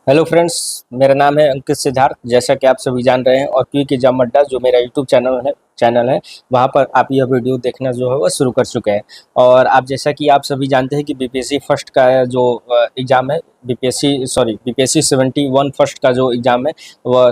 Hello friends, मेरा नाम है अंकित सिद्धार्थ। जैसा कि आप सभी जान रहे हैं, और क्विक एग्जाम अड्डा जो मेरा यूट्यूब चैनल है वहाँ पर आप यह वीडियो देखना जो है वो शुरू कर चुके हैं। और आप जैसा कि आप सभी जानते हैं कि बीपीएससी फर्स्ट का जो एग्ज़ाम है, बीपीएससी 71 फर्स्ट का जो एग्ज़ाम है वह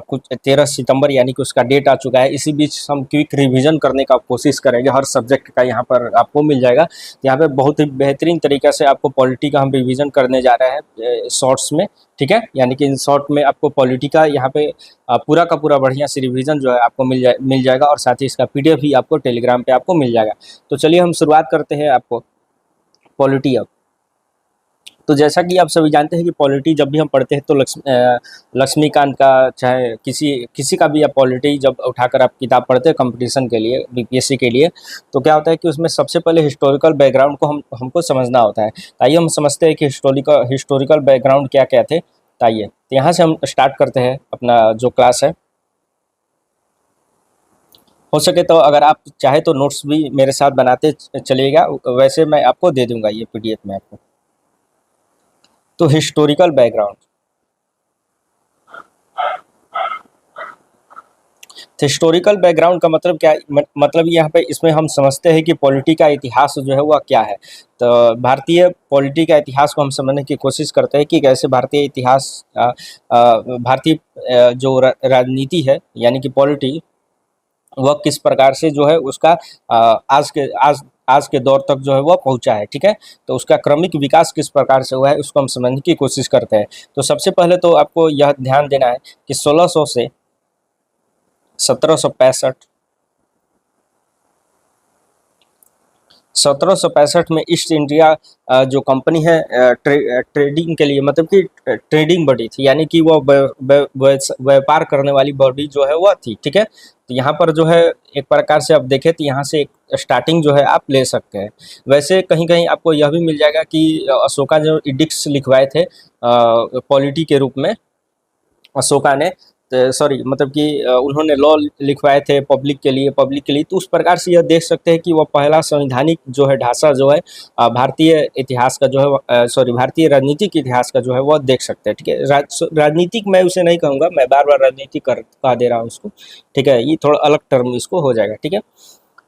कुछ 13 सितंबर यानी कि उसका डेट आ चुका है। इसी बीच हम क्विक रिवीजन करने का कोशिश करेंगे। हर सब्जेक्ट का यहाँ पर आपको मिल जाएगा। यहाँ पे बहुत ही बेहतरीन तरीक़े से आपको पॉलिटी का हम रिवीजन करने जा रहे हैं शॉर्ट्स में, ठीक है। यानी कि इन शॉर्ट में आपको पॉलिटी का यहाँ पे पूरा का पूरा बढ़िया से रिवीजन जो है आपको मिल जाएगा, और साथ ही इसका पीडीएफ भी आपको टेलीग्राम पे आपको मिल जाएगा। तो चलिए हम शुरुआत करते हैं आपको पॉलिटी अब। तो जैसा कि आप सभी जानते हैं कि पॉलिटी जब भी हम पढ़ते हैं तो लक्ष्मीकांत का, चाहे किसी का भी आप पॉलिटी जब उठाकर आप किताब पढ़ते हैं कंपटीशन के लिए, बीपीएससी के लिए, तो क्या होता है कि उसमें सबसे पहले हिस्टोरिकल बैकग्राउंड को हमको समझना होता है। आइए हम समझते हैं कि हिस्टोरिकल बैकग्राउंड क्या क्या थे। आइए तो यहाँ से हम स्टार्ट करते हैं अपना जो क्लास है। हो सके तो अगर आप चाहे तो नोट्स भी मेरे साथ बनाते चलिएगा, वैसे मैं आपको दे दूंगा ये पीडीएफ में आपको। तो हिस्टोरिकल बैकग्राउंड, तो हिस्टोरिकल बैकग्राउंड का मतलब क्या, मतलब यहाँ पे इसमें हम समझते हैं कि पॉलिटी का इतिहास जो है वह क्या है। तो भारतीय पॉलिटी का इतिहास को हम समझने की कोशिश करते हैं कि कैसे भारतीय इतिहास, भारतीय जो राजनीति है यानी कि पॉलिटी, वह किस प्रकार से जो है उसका आज के दौर तक जो है वह पहुंचा है, ठीक है। तो उसका क्रमिक विकास किस प्रकार से हुआ है उसको हम समझने की कोशिश करते हैं। तो सबसे पहले तो आपको यह ध्यान देना है कि 1600 से 1765 1765 में ईस्ट इंडिया जो कंपनी है ट्रेडिंग के लिए, मतलब कि ट्रेडिंग बॉडी थी, यानी कि वो व्यापार करने वाली बॉडी जो है वह थी, ठीक है। तो यहाँ पर जो है एक प्रकार से आप देखें तो यहाँ से एक स्टार्टिंग जो है आप ले सकते हैं। वैसे कहीं कहीं आपको यह भी मिल जाएगा कि अशोका जो इडिक्ट्स लिखवाए थे पॉलिटी के रूप में, अशोका ने, मतलब कि उन्होंने लॉ लिखवाए थे पब्लिक के लिए। तो उस प्रकार से यह देख सकते हैं कि वह पहला संवैधानिक जो है ढांचा जो है भारतीय इतिहास का जो है, भारतीय राजनीतिक इतिहास का जो है वह देख सकते हैं, ठीक है। राजनीतिक मैं उसे नहीं कहूँगा, मैं बार बार राजनीतिक कह दे रहा हूँ उसको, ठीक है। ये थोड़ा अलग टर्म इसको हो जाएगा, ठीक है।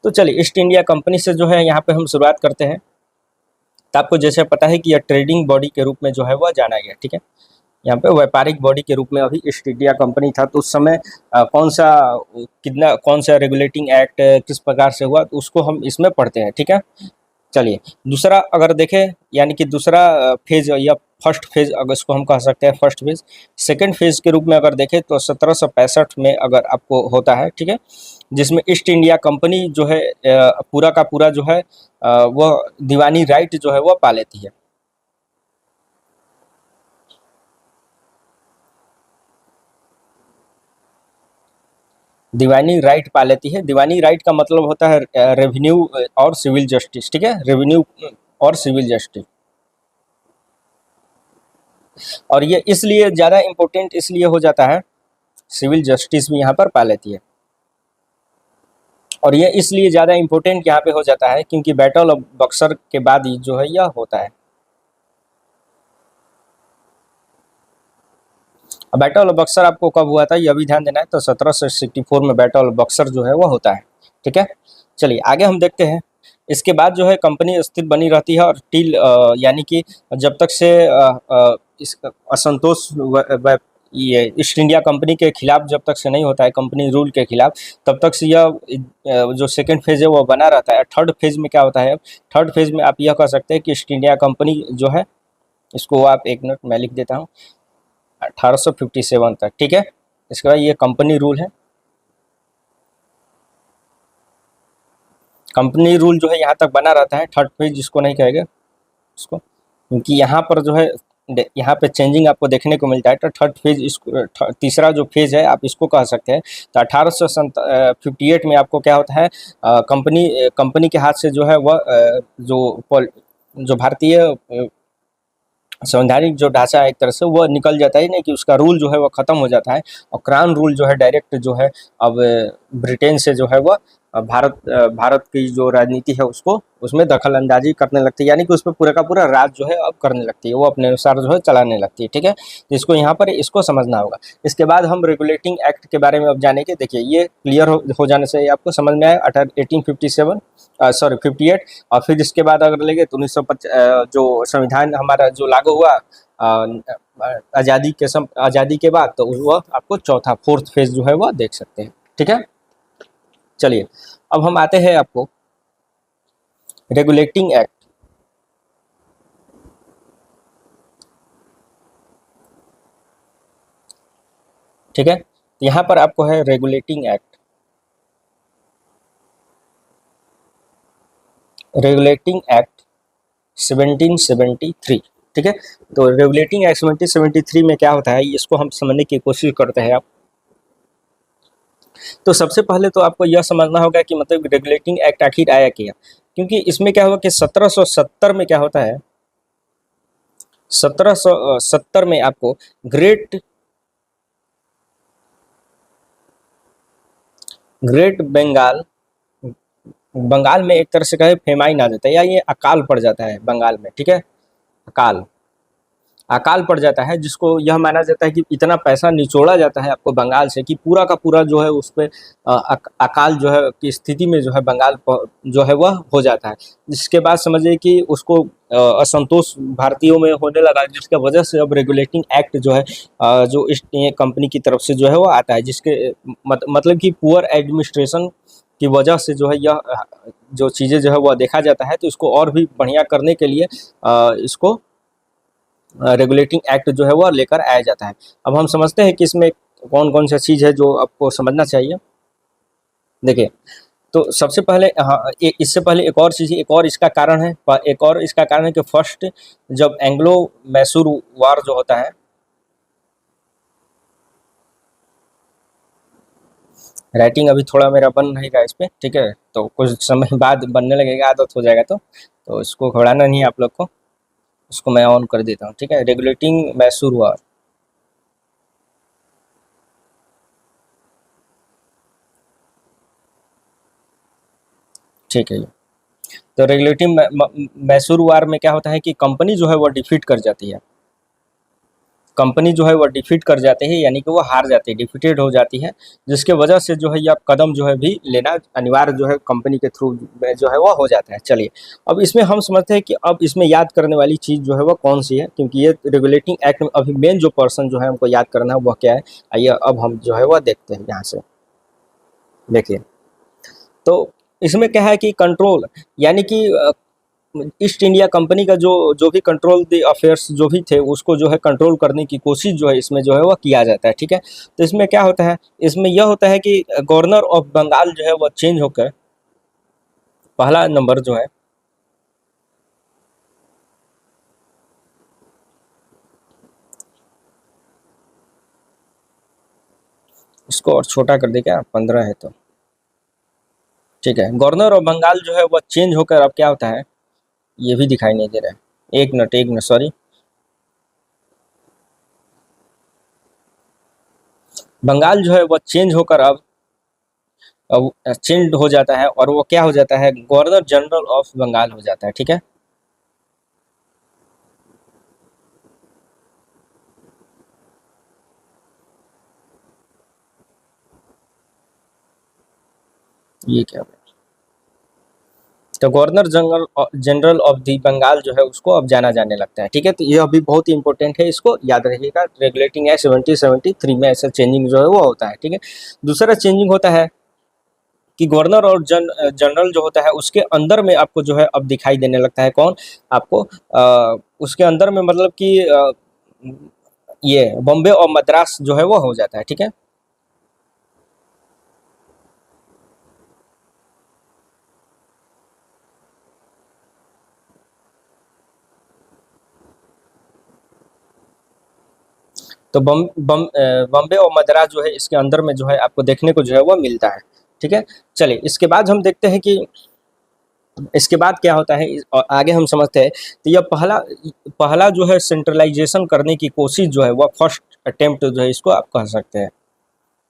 तो चलिए ईस्ट इंडिया कंपनी से जो है यहाँ पे हम शुरुआत करते हैं। तो आपको जैसे पता है कि यह ट्रेडिंग बॉडी के रूप में जो है वह जाना गया, ठीक है। यहाँ पे व्यापारिक बॉडी के रूप में अभी ईस्ट इंडिया कंपनी था। तो उस समय कौन सा रेगुलेटिंग एक्ट किस प्रकार से हुआ तो उसको हम इसमें पढ़ते हैं, ठीक है। चलिए दूसरा अगर देखें, यानी कि दूसरा फेज या फर्स्ट फेज, अगर इसको हम कह सकते हैं फर्स्ट फेज। सेकंड फेज के रूप में अगर देखें तो 1765 में अगर आपको होता है, ठीक है, जिसमें ईस्ट इंडिया कंपनी जो है पूरा का पूरा जो है वह दीवानी राइट जो है वह पा लेती है। दीवानी राइट पा लेती है। दीवानी राइट का मतलब होता है रेवेन्यू और सिविल जस्टिस, ठीक है, रेवेन्यू और सिविल जस्टिस। और ये इसलिए ज़्यादा इम्पोर्टेंट इसलिए हो जाता है, सिविल जस्टिस भी यहाँ पर पा लेती है। और ये इसलिए ज़्यादा इम्पोर्टेंट यहाँ पे हो जाता है क्योंकि बैटल ऑफ बक्सर के बाद ही जो है यह होता है। बैटल ऑफ बक्सर आपको कब हुआ था यह भी ध्यान देना है। तो 1764 में बैटल ऑफ बक्सर जो है वह होता है, ठीक है। चलिए आगे हम देखते हैं। इसके बाद जो है कंपनी स्थिर बनी रहती है, और टिल यानी कि जब तक से इस असंतोष ये ईस्ट इंडिया कंपनी के खिलाफ जब तक से नहीं होता है, कंपनी रूल के खिलाफ, तब तक से यह जो सेकंड फेज है वो बना रहता है। थर्ड फेज में क्या होता है, थर्ड फेज में आप यह कह सकते हैं कि ईस्ट इंडिया कंपनी जो है, इसको आप एक मिनट मैं लिख देता हूँ, 1857 तक, ठीक है। इसके बाद ये कंपनी रूल है। कंपनी रूल जो है यहाँ तक बना रहता है। थर्ड फेज जिसको नहीं कहेंगे उसको, क्योंकि यहाँ पर जो है यहाँ पे चेंजिंग आपको देखने को मिलता है। तो थर्ड फेज, इसको तीसरा जो फेज है आप इसको कह सकते हैं। तो 1858 में आपको क्या होता है, कंपनी के हाथ से जो है वह जो भारतीय संवैधानिक जो ढांचा है एक तरह से वह निकल जाता है, नहीं कि उसका रूल जो है वह ख़त्म हो जाता है, और क्राउन रूल जो है डायरेक्ट जो है अब ब्रिटेन से जो है वह भारत की जो राजनीति है उसको उसमें दखल अंदाजी करने लगती है, यानी कि उस पर पूरा का पूरा राज जो है अब करने लगती है, वो अपने अनुसार जो है चलाने लगती है। ठीक है, तो इसको यहाँ पर इसको समझना होगा। इसके बाद हम रेगुलेटिंग एक्ट के बारे में अब जानेंगे। देखिए ये क्लियर हो जाने से आपको समझ में आया 1857 सॉरी 58। और फिर इसके बाद अगर लेंगे तो 1950 जो संविधान हमारा जो लागू हुआ आज़ादी के बाद, तो वह आपको चौथा फोर्थ फेज जो है वह देख सकते हैं। ठीक है, चलिए अब हम आते हैं आपको रेगुलेटिंग एक्ट। ठीक है, यहाँ पर आपको है रेगुलेटिंग एक्ट। Regulating act 1773। ठीक है, तो रेगुलेटिंग एक्ट 1773 में क्या होता है, इसको हम समझने की कोशिश करते हैं। आप तो सबसे पहले तो आपको यह समझना होगा कि मतलब रेगुलेटिंग एक्ट आखिर आया क्या, क्योंकि इसमें क्या हुआ कि 1770 में क्या होता है, 1770 में आपको ग्रेट बंगाल में एक तरह से कहे फेमाइन आ जाता है, या ये अकाल पड़ जाता है बंगाल में। ठीक है, अकाल पड़ जाता है, जिसको यह माना जाता है कि इतना पैसा निचोड़ा जाता है आपको बंगाल से कि पूरा का पूरा जो है उस पर अकाल जो है की स्थिति में जो है बंगाल जो है वह हो जाता है। जिसके बाद समझिए कि उसको असंतोष भारतीयों में होने लगा, जिसके वजह से अब रेगुलेटिंग एक्ट जो है जो इस कंपनी की तरफ से जो है वो आता है, जिसके मतलब कि पुअर एडमिनिस्ट्रेशन की वजह से जो है यह जो चीज़ें जो है वह देखा जाता है। तो इसको और भी बढ़िया करने के लिए इसको रेगुलेटिंग एक्ट जो है वह लेकर आया जाता है। अब हम समझते हैं कि इसमें कौन कौन सा चीज़ है जो आपको समझना चाहिए। देखिए, तो सबसे पहले इससे पहले एक और चीज़, एक और इसका कारण है, कि फर्स्ट जब एंग्लो मैसूर वार जो होता है, राइटिंग अभी थोड़ा मेरा बन रहेगा इस पर। ठीक है, तो कुछ समय बाद बनने लगेगा, आदत हो जाएगा तो इसको घबराना नहीं है आप लोग को। उसको मैं ऑन कर देता हूँ। ठीक है, रेगुलेटिंग मैसूर वार। ठीक है, तो रेगुलेटिंग मैसूर वार में क्या होता है कि कंपनी जो है वो डिफीट कर जाती है, कंपनी जो है वो डिफीट कर जाती है, यानी कि वो हार जाती है, डिफीटेड हो जाती है, जिसके वजह से जो है यह कदम जो है भी लेना अनिवार्य जो है कंपनी के थ्रू जो है वो हो जाता है। चलिए, अब इसमें हम समझते हैं कि अब इसमें याद करने वाली चीज़ जो है वो कौन सी है, क्योंकि ये रेगुलेटिंग एक्ट में अभी मेन जो पर्सन जो है हमको याद करना है वह क्या है। आइए अब हम जो है वह देखते हैं यहाँ से। देखिए, तो इसमें क्या है कि कंट्रोल, यानी कि ईस्ट इंडिया कंपनी का जो जो भी कंट्रोल द अफेयर्स जो भी थे उसको जो है कंट्रोल करने की कोशिश जो है इसमें जो है वह किया जाता है। ठीक है, तो इसमें क्या होता है, इसमें यह होता है कि गवर्नर ऑफ बंगाल जो है वह चेंज होकर पहला नंबर जो है, इसको और छोटा कर दे क्या, 15 है तो। ठीक है, गवर्नर ऑफ बंगाल जो है वह चेंज होकर अब क्या होता है, ये भी दिखाई नहीं दे रहा है, एक मिनट सॉरी, बंगाल जो है वह चेंज होकर अब चेंज हो जाता है, और वो क्या हो जाता है, गवर्नर जनरल ऑफ बंगाल हो जाता है। ठीक है, ये क्या, तो governor general of the Bengal जो है उसको अब जाना जाने लगता है। ठीक है, तो ये अभी बहुत ही इंपॉर्टेंट है, इसको याद रखिएगा। रेगुलेटिंग एक्ट 1773 में ऐसा चेंजिंग जो है वो होता है। ठीक है, दूसरा चेंजिंग होता है कि गवर्नर और जनरल जो होता है उसके अंदर में आपको जो है अब दिखाई देने लगता है कौन, आपको उसके अंदर में मतलब कि ये बॉम्बे और मद्रास जो है वो हो जाता है। ठीक है, तो बॉम्बे और मद्रास जो है इसके अंदर में जो है आपको देखने को जो है वो मिलता है। ठीक है, चलिए इसके बाद हम देखते हैं कि इसके बाद क्या होता है, और आगे हम समझते हैं। तो यह पहला पहला जो है सेंट्रलाइजेशन करने की कोशिश जो है वह फर्स्ट अटेम्प्ट जो है इसको आप कह सकते हैं,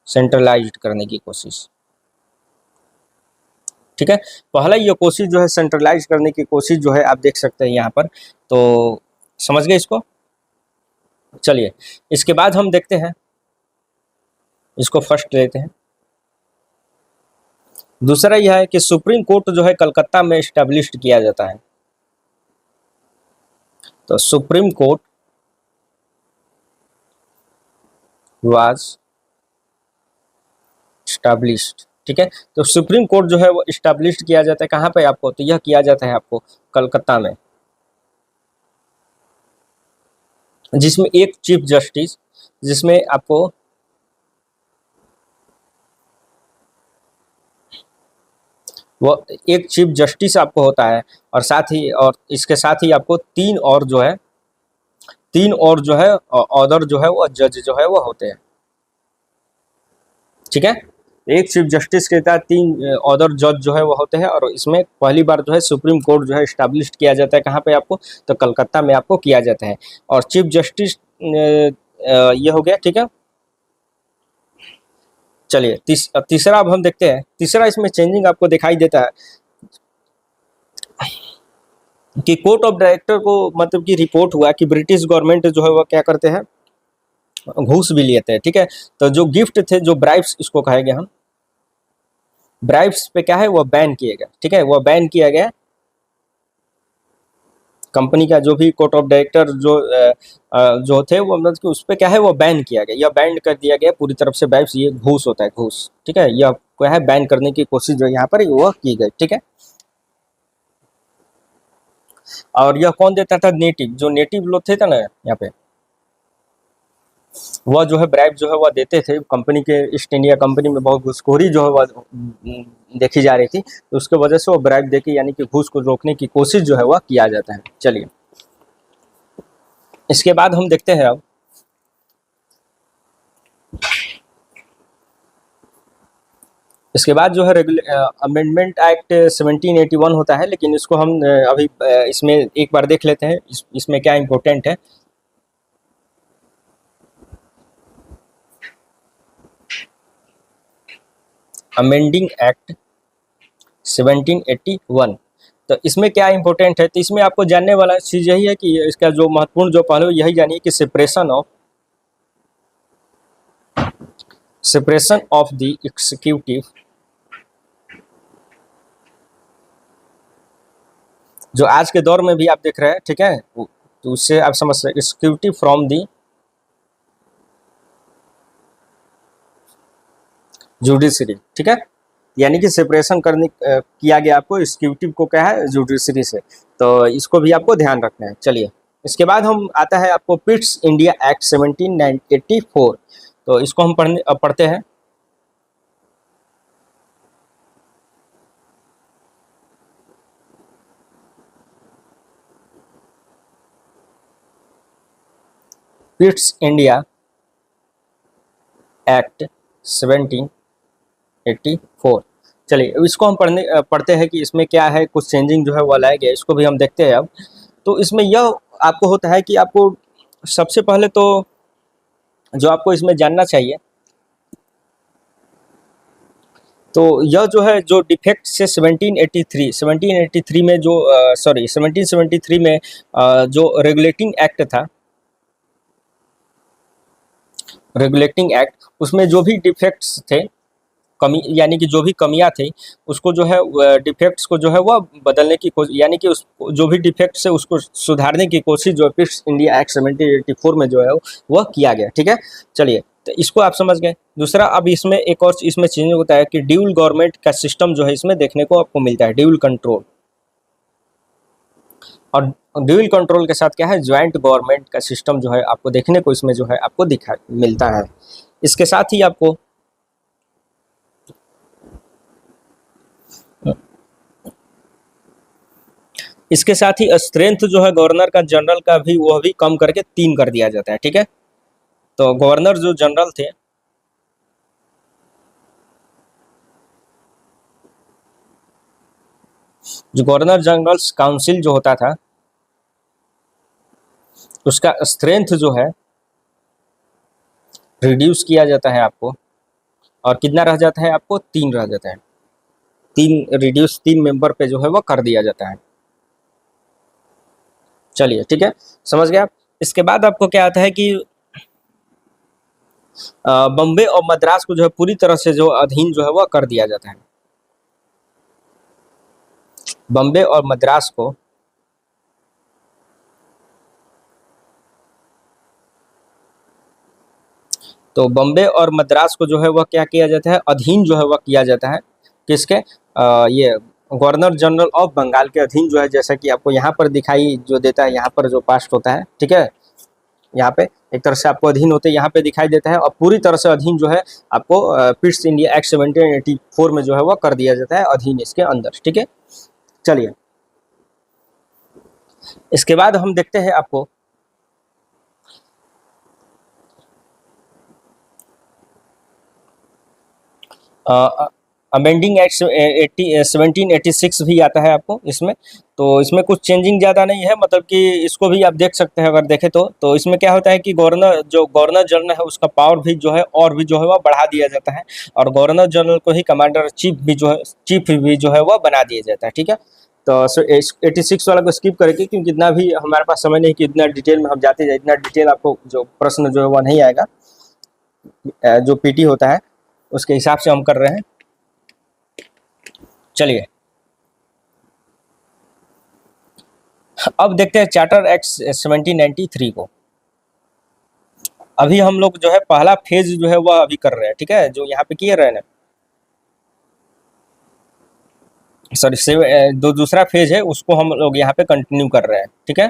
सेंट्रलाइज्ड करने की कोशिश। ठीक है। पहला ये कोशिश जो है सेंट्रलाइज करने की कोशिश जो है आप देख सकते हैं यहाँ पर, तो समझ गए इसको। चलिए इसके बाद हम देखते हैं, इसको फर्स्ट लेते हैं। दूसरा यह है कि सुप्रीम कोर्ट जो है कलकत्ता में इस्टेब्लिश्ड किया जाता है। तो सुप्रीम कोर्ट वाज इस्टेब्लिश्ड, ठीक है। तो सुप्रीम कोर्ट जो है वो इस्टेब्लिश्ड किया जाता है कहाँ पे आपको, तो यह किया जाता है आपको कलकत्ता में, जिसमें एक चीफ जस्टिस, जिसमें आपको वो एक चीफ जस्टिस आपको होता है, और साथ ही और इसके साथ ही आपको तीन और जो है अदर जो है वो जज जो है वो होते हैं, ठीक है। एक चीफ जस्टिस के साथ तीन अदर जज जो है वो होते हैं, और इसमें पहली बार जो है सुप्रीम कोर्ट जो है इस्टेब्लिश्ड किया जाता है कहाँ पे आपको, तो कलकत्ता में आपको किया जाता है। और चीफ जस्टिस ये हो गया, ठीक है। चलिए तीसरा अब हम देखते हैं। तीसरा इसमें चेंजिंग आपको दिखाई देता है कि कोर्ट ऑफ डायरेक्टर को मतलब कि रिपोर्ट हुआ कि ब्रिटिश गवर्नमेंट जो है वो क्या करते हैं, घूस भी लेते हैं, ठीक है। तो जो गिफ्ट थे, जो ब्राइब्स इसको कहेंगे हम, ब्राइब्स पे क्या है वो बैन किया गया, ठीक है। वो बैन किया गया, कंपनी का जो भी कोर्ट ऑफ डायरेक्टर जो थे वो मतलब कि उस पर क्या है वो बैन किया गया, या बैन कर दिया गया पूरी तरफ से ब्राइब्स, ये घूस होता है, घूस, ठीक है। यह क्या है बैन करने की कोशिश जो यहाँ पर वो की गई, ठीक है। और यह कौन देता था, नेटिव, जो नेटिव लोग थे ना यहाँ पे, वह जो है ब्राइब जो है वह देते थे कंपनी के, ईस्ट इंडिया कंपनी में बहुत घूसखोरी जो है वह देखी जा रही थी, तो उसके वजह से वो ब्राइब देके यानी कि घूस को रोकने की कोशिश जो है वह किया जाता है। चलिए इसके बाद हम देखते हैं अब इसके बाद जो है अमेंडमेंट एक्ट 1781 होता है, लेकिन इसको हम अभी इसमें एक बार देख लेते हैं, इसमें क्या इम्पोर्टेंट है। अमेंडिंग एक्ट 1781, तो इसमें क्या इंपॉर्टेंट है, तो इसमें आपको जानने वाला चीज़ यही है कि इसका जो महत्वपूर्ण जो पहलू यही जानिए कि सेपरेशन ऑफ द एग्जीक्यूटिव, जो आज के दौर में भी आप देख रहे हैं, ठीक है। तो उससे आप समझ सकते एग्जीक्यूटिव फ्रॉम दी जुडिशरी, ठीक है। यानी कि सेपरेशन करने किया गया आपको एग्जीक्यूटिव को, क्या है, जुडिशरी से, तो इसको भी आपको ध्यान रखना है। चलिए इसके बाद हम आता है आपको पिट्स इंडिया एक्ट 1784, तो इसको हम पढ़ते हैं। पिट्स इंडिया एक्ट 1784, चलिए इसको हम पढ़ते हैं कि इसमें क्या है, कुछ चेंजिंग जो है वो लाया गया, इसको भी हम देखते हैं अब। तो इसमें यह आपको होता है कि आपको सबसे पहले तो जो आपको इसमें जानना चाहिए, तो यह जो है जो डिफेक्ट से 1783 में जो 1773 में जो रेगुलेटिंग एक्ट, उसमें जो भी डिफेक्ट्स थे, कमी यानी कि जो भी कमियां थी, उसको जो है डिफेक्ट्स को जो है वह बदलने की कोशिश, यानी कि उस जो भी डिफेक्ट्स है उसको सुधारने की कोशिश जो है पिट्स इंडिया एक्ट 1784 में जो है वह किया गया, ठीक है। चलिए तो इसको आप समझ गए। दूसरा अब इसमें एक और इसमें चेंज होता है कि ड्यूल गवर्नमेंट का सिस्टम जो है इसमें देखने को आपको मिलता है, ड्यूल कंट्रोल, और ड्यूल कंट्रोल के साथ क्या है, ज्वाइंट गवर्नमेंट का सिस्टम जो है आपको देखने को इसमें जो है आपको मिलता है। इसके साथ ही आपको स्ट्रेंथ जो है गवर्नर का जनरल का भी वह भी कम करके 3 कर दिया जाता है, ठीक है। तो गवर्नर जो जनरल थे, जो गवर्नर जनरल काउंसिल जो होता था, उसका स्ट्रेंथ जो है रिड्यूस किया जाता है आपको, और कितना रह जाता है आपको, 3 रह जाता है। तीन मेंबर पे जो है वो कर दिया जाता है। चलिए ठीक है, समझ गया। इसके बाद आपको क्या आता है कि बम्बे और मद्रास को जो है पूरी तरह से जो अधीन जो है वह कर दिया जाता है। बम्बे और मद्रास को तो बम्बे और मद्रास को जो है वह क्या किया जाता है, अधीन जो है वह किया जाता है किसके, ये गवर्नर जनरल ऑफ बंगाल के अधीन जो है, जैसा कि आपको यहाँ पर दिखाई जो देता है, यहाँ पर जो पास्ट होता है, ठीक है, यहाँ पे एक तरह से आपको अधीन होते यहाँ पे दिखाई देता है, और पूरी तरह से अधीन जो है आपको पिट्स इंडिया एक्ट 1784 में जो है वह कर दिया जाता है अधीन इसके अंदर, ठीक है। चलिए इसके बाद हम देखते हैं आपको अमेंडिंग एक्ट 1786 भी आता है आपको इसमें। तो इसमें कुछ चेंजिंग ज़्यादा नहीं है, मतलब कि इसको भी आप देख सकते हैं अगर देखें तो इसमें क्या होता है कि गवर्नर जनरल है उसका पावर भी जो है और भी जो है वह बढ़ा दिया जाता है, और गवर्नर जनरल को ही कमांडर चीफ भी जो है वह बना दिया जाता है, ठीक है। तो 86 वाला को स्किप करेंगे क्योंकि इतना भी हमारे पास समय नहीं कि इतना डिटेल में हम जाते जाए, इतना डिटेल आपको जो प्रश्न जो है वह नहीं आएगा, जो पीटी होता है उसके हिसाब से हम कर रहे हैं। चलिए अब देखते हैं चार्टर एक्ट 1793 को। अभी हम लोग जो है पहला फेज जो है वह अभी कर रहे हैं, ठीक है, जो यहाँ पे किए रहे हैं, सॉरी दूसरा फेज है उसको हम लोग यहाँ पे कंटिन्यू कर रहे हैं, ठीक है।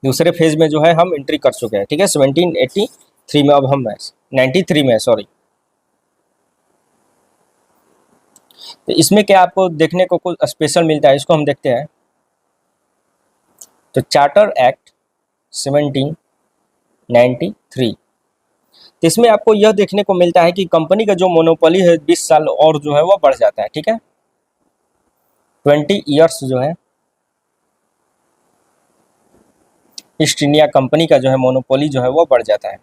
दूसरे फेज में जो है हम एंट्री कर चुके हैं, ठीक है, 1783 में, अब हम 93 में, सॉरी। तो इसमें क्या आपको देखने को कुछ स्पेशल मिलता है, इसको हम देखते हैं। तो चार्टर एक्ट 1793, तो इसमें आपको यह देखने को मिलता है कि कंपनी का जो मोनोपोली है 20 साल और जो है वो बढ़ जाता है, ठीक है, 20 ईयर्स जो है ईस्ट इंडिया कंपनी का जो है मोनोपोली जो है वो बढ़ जाता है।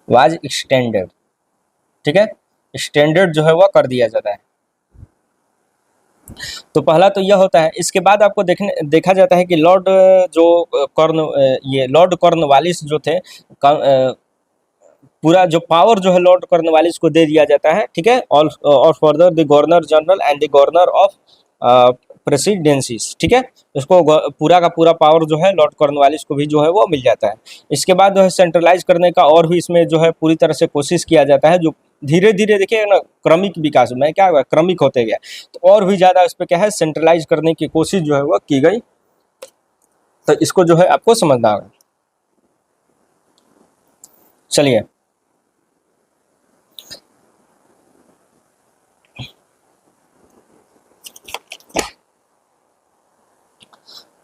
वाज एक्सटेंडेड, ठीक है, स्टैंडर्ड जो है वो कर दिया जाता है। तो पहला तो यह होता है। इसके बाद आपको देखा जाता है कि लॉर्ड कॉर्नवालिस जो थे, पूरा जो पावर जो है लॉर्ड कॉर्नवालिस को दे दिया जाता है, ठीक है, और further the governor general and the governor of presidencies, ठीक है, उसको पूरा का पूरा पावर जो है लॉर्ड कॉर्नवालिस को भी जो है वो मिल जाता है। इसके बाद जो है सेंट्रलाइज करने का और भी इसमें जो है पूरी तरह से कोशिश किया जाता है, जो धीरे धीरे देखिए ना क्रमिक विकास में क्या हुआ, क्रमिक होते गया, तो और भी ज़्यादा इस पर क्या है सेंट्रलाइज करने की कोशिश जो है वो की गई। तो इसको जो है आपको समझना होगा। चलिए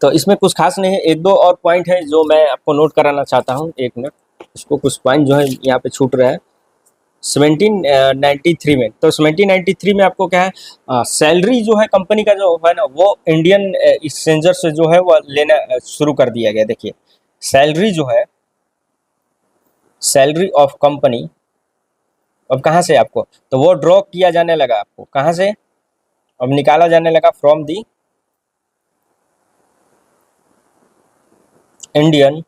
तो इसमें कुछ खास नहीं है, एक दो और पॉइंट है जो मैं आपको नोट कराना चाहता हूँ, एक मिनट, इसको कुछ पॉइंट जो है यहाँ पे छूट रहा है 1793 में। तो 1793 में आपको क्या है, सैलरी जो है कंपनी का जो है ना वो इंडियन एक्सचेंजर से जो है वो लेना शुरू कर दिया गया। देखिए सैलरी जो है, सैलरी ऑफ कंपनी अब कहाँ से आपको, तो वो ड्रॉ किया जाने लगा, आपको कहाँ से अब निकाला जाने लगा, फ्रॉम दी इंडियन,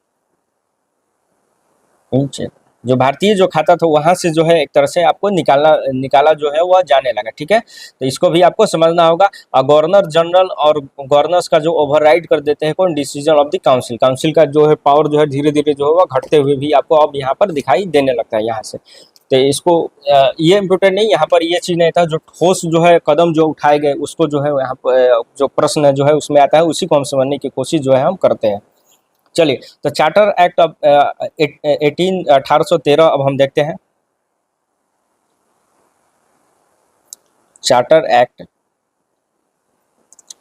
जो भारतीय जो खाता था वहां से जो है एक तरह से आपको निकाला जो है वह जाने लगा, ठीक है। तो इसको भी आपको समझना होगा। गवर्नर जनरल और गवर्नर्स का जो ओवरराइड कर देते हैं कौन, decision of the council, council का जो है पावर जो है धीरे धीरे जो है वह घटते हुए भी आपको अब यहाँ पर दिखाई देने लगता है यहाँ से। तो इसको ये इम्पोर्टेंट नहीं, यहाँ पर ये चीज़ नहीं था, जो ठोस जो है कदम जो उठाए गए उसको जो है यहाँ पर जो प्रश्न जो है उसमें आता है उसी को हम समझने की कोशिश जो है हम करते हैं। चलिए तो चार्टर एक्ट ऑफ 1813 अब हम देखते हैं। चार्टर एक्ट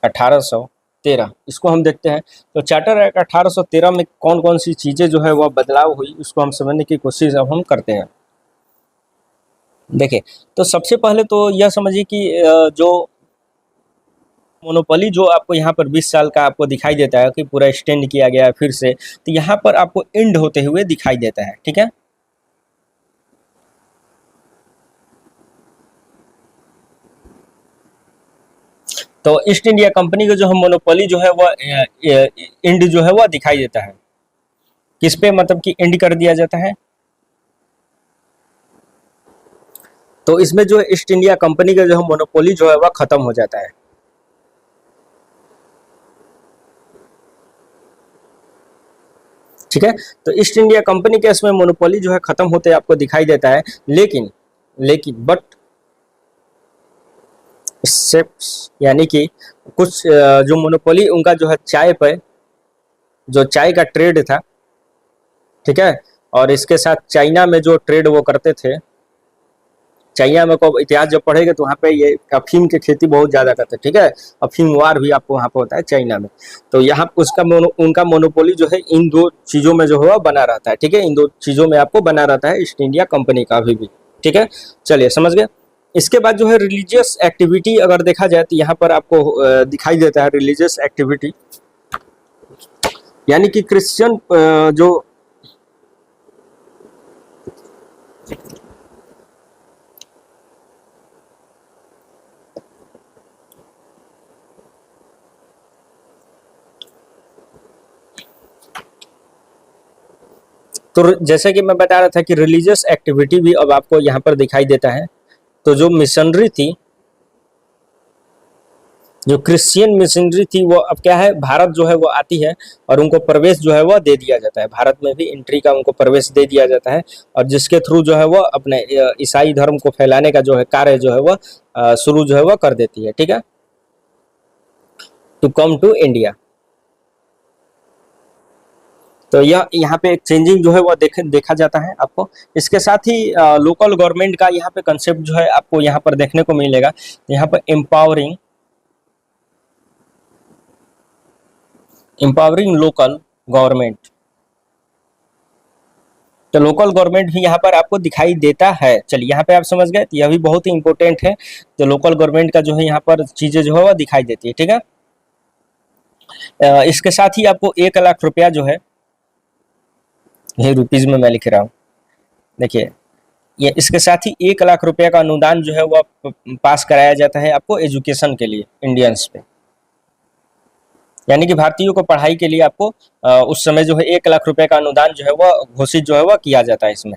1813 इसको हम देखते हैं। तो चार्टर एक्ट 1813 में कौन कौन सी चीज़ें जो है वह बदलाव हुई उसको हम समझने की कोशिश अब हम करते हैं। देखिए तो सबसे पहले तो यह समझिए कि जो मोनोपोली जो आपको यहाँ पर 20 साल का आपको दिखाई देता है कि पूरा एक्सटेंड किया गया है फिर से, तो यहाँ पर आपको एंड होते हुए दिखाई देता है, ठीक है। तो ईस्ट इंडिया कंपनी का जो है मोनोपोली जो है वह इंड जो है वह दिखाई देता है, किस पे मतलब कि इंड कर दिया जाता है। तो इसमें जो ईस्ट इंडिया कंपनी का जो है मोनोपोली जो है वह खत्म हो जाता है। ठीक है, तो ईस्ट इंडिया कंपनी के इसमें मोनोपोली जो है खत्म होते आपको दिखाई देता है, लेकिन लेकिन बट एक्सेप्ट यानी कि कुछ जो मोनोपोली उनका जो है चाय पे, जो चाय का ट्रेड था, ठीक है, और इसके साथ चाइना में जो ट्रेड वो करते थे, चाइना में को इतिहास जब पढ़ेंगे तो वहाँ पे ये अफीम की खेती बहुत ज्यादा करते हैं, ठीक है, अफीम वार भी आपको वहाँ पे होता है चाइना में। तो यहाँ उसका उनका मोनोपोली जो है इन दो चीजों में जो है वो बना रहता है, ठीक है, इन दो चीजों में आपको बना रहता है ईस्ट इंडिया कंपनी का अभी भी। ठीक है, चलिए समझ गए। इसके बाद जो है रिलीजियस एक्टिविटी अगर देखा जाए तो यहाँ पर आपको दिखाई देता है रिलीजियस एक्टिविटी, यानी कि क्रिश्चियन जो तो जैसे कि मैं बता रहा था कि रिलीजियस एक्टिविटी भी अब आपको यहाँ पर दिखाई देता है। तो जो मिशनरी थी, जो क्रिश्चियन मिशनरी थी, वो अब क्या है, भारत जो है वो आती है और उनको प्रवेश जो है वो दे दिया जाता है, भारत में भी एंट्री का उनको प्रवेश दे दिया जाता है, और जिसके थ्रू जो है वो अपने ईसाई धर्म को फैलाने का जो है कार्य जो है वो शुरू जो है वो कर देती है। ठीक है, टू कम टू इंडिया। तो यह यहाँ पे एक चेंजिंग जो है वो देखा जाता है आपको। इसके साथ ही लोकल गवर्नमेंट का यहाँ पे कंसेप्ट जो है आपको यहाँ पर देखने को मिलेगा। यहाँ पर एम्पावरिंग लोकल गवर्नमेंट, तो लोकल गवर्नमेंट भी यहाँ पर आपको दिखाई देता है। चलिए यहाँ पे आप समझ गए, तो यह भी बहुत ही इंपॉर्टेंट है। तो लोकल गवर्नमेंट का जो है यहाँ पर चीजें जो है वो दिखाई देती है। ठीक है, इसके साथ ही आपको 1 लाख रुपया जो है, ये रुपीज में मैं लिख रहा हूँ, देखिए, ये इसके साथ ही 1 लाख रुपया का अनुदान जो है वो पास कराया जाता है आपको एजुकेशन के लिए इंडियंस पे, यानी कि भारतीयों को पढ़ाई के लिए आपको उस समय जो है 1 लाख रुपए का अनुदान जो है वो घोषित जो है वो किया जाता है इसमें।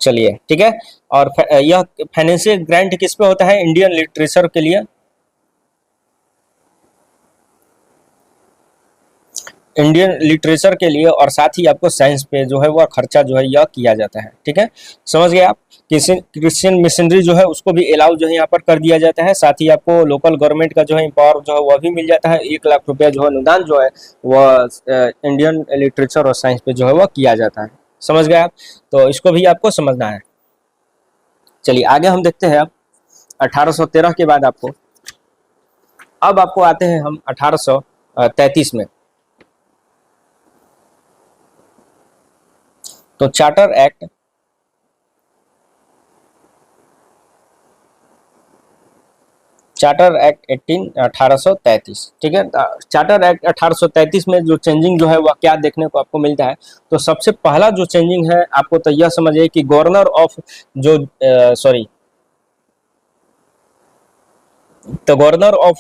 चलिए ठीक है, और यह फाइनेंशियल ग्रांट किस पे होता है, इंडियन लिटरेचर के लिए, इंडियन लिटरेचर के लिए, और साथ ही आपको साइंस पे जो है वह खर्चा जो है यह किया जाता है। ठीक है, समझ गए आप। क्रिश्चियन मिशनरी जो है उसको भी अलाउ जो है यहाँ पर कर दिया जाता है, साथ ही आपको लोकल गवर्नमेंट का जो है पावर जो है वह भी मिल जाता है। 1 लाख रुपया जो है अनुदान जो है वह इंडियन लिटरेचर और साइंस पे जो है वह किया जाता है। समझ गए आप, तो इसको भी आपको समझना है। चलिए आगे हम देखते हैं अब 1813 के बाद आपको, अब आपको आते हैं हम 1833 में। तो चार्टर एक्ट, चार्टर एक्ट 1833, ठीक है। चार्टर एक्ट 1833 में जो चेंजिंग जो है वह क्या देखने को आपको मिलता है, तो सबसे पहला जो चेंजिंग है आपको तो यह समझिए कि गवर्नर ऑफ जो सॉरी, तो गवर्नर ऑफ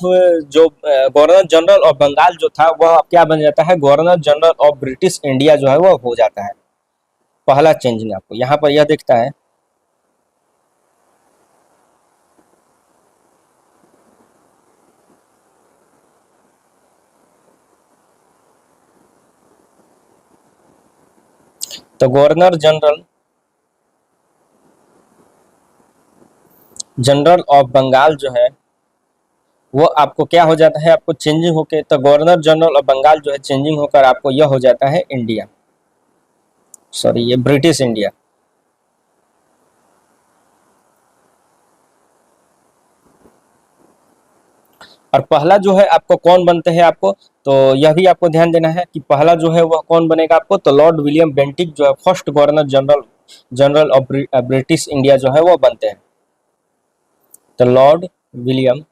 जो गवर्नर जनरल ऑफ बंगाल जो था वह क्या बन जाता है, governor general of British India जो है वह हो जाता है। पहला चेंजिंग आपको यहाँ पर यह दिखता है। तो गवर्नर जनरल ऑफ बंगाल जो है वो आपको क्या हो जाता है, आपको चेंजिंग होकर, तो गवर्नर जनरल ऑफ बंगाल जो है चेंजिंग होकर आपको यह हो जाता है इंडिया, सॉरी ये ब्रिटिश इंडिया। और पहला जो है आपको कौन बनते हैं आपको, तो यह भी आपको ध्यान देना है कि पहला जो है वह कौन बनेगा आपको, तो लॉर्ड विलियम बेंटिक जो है first governor general general of British India जो है वो बनते हैं। तो लॉर्ड विलियम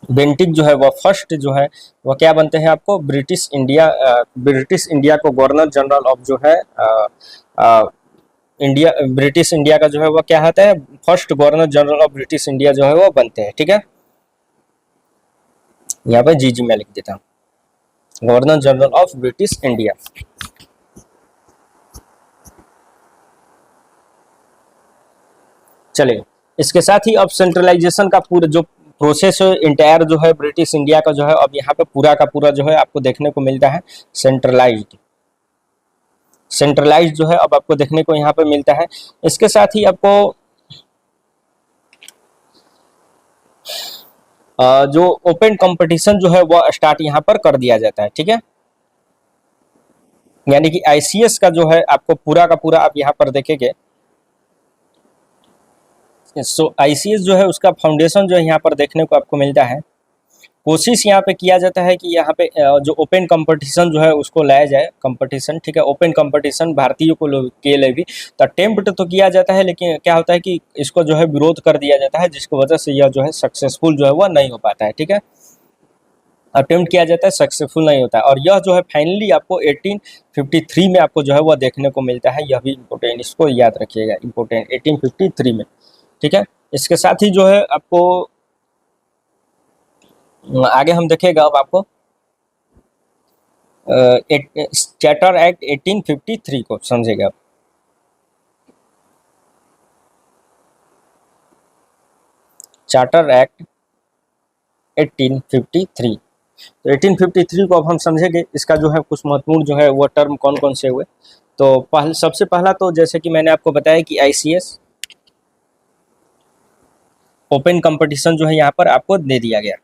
बेंटिक जो है वह फर्स्ट जो है वह क्या बनते हैं आपको, ब्रिटिश इंडिया को गवर्नर जनरल ऑफ जो है इंडिया, ब्रिटिश इंडिया का जो है वह क्या होता है, first governor general of British India जो है वो बनते हैं। ठीक है, यहाँ पे जी मैं लिख देता हूँ, governor general of British India. चलिए, इसके साथ ही अब सेंट्रलाइजेशन का पूरा जो प्रोसेस है इंटायर जो है ब्रिटिश इंडिया का जो है अब यहाँ पे पूरा का पूरा जो है आपको देखने को मिलता है सेंट्रलाइज्ड। सेंट्रलाइज्ड जो है अब आपको देखने को यहाँ पे मिलता है। इसके साथ ही आपको जो ओपन कंपटीशन जो है वह स्टार्ट यहाँ पर कर दिया जाता है। ठीक है, यानी कि आईसीएस का जो है आपको पूरा का पूरा आप यहाँ पर देखेंगे, सो आईसीएस जो है उसका फाउंडेशन जो है यहाँ पर देखने को आपको मिलता है। कोशिश यहाँ पे किया जाता है कि यहाँ पे जो ओपन कंपटीशन जो है उसको लाया जाए, कंपटीशन। ठीक है, ओपन कंपटीशन भारतीयों को के लिए भी तो अटेम्प्ट तो किया जाता है, लेकिन क्या होता है कि इसको जो है विरोध कर दिया जाता है, जिसकी वजह से यह जो है सक्सेसफुल जो है वह नहीं हो पाता है। ठीक है, अटेम्प्ट किया जाता है, सक्सेसफुल नहीं होता है, और यह जो है फाइनली आपको 1853 में आपको जो है वह देखने को मिलता है। यह भी इम्पोर्टेंट, इसको याद रखिएगा, इम्पोर्टेंट 1853 में। ठीक है, इसके साथ ही जो है आपको आगे हम देखेगा अब आपको चार्टर एक्ट 1853 को समझेगा आप। चार्टर एक्ट 1853, तो 1853 को अब हम समझेंगे। इसका जो है कुछ महत्वपूर्ण जो है वो टर्म कौन कौन से हुए। तो सबसे पहला तो जैसे कि मैंने आपको बताया कि आईसीएस ओपन कंपटीशन जो है यहाँ पर आपको दे दिया गया।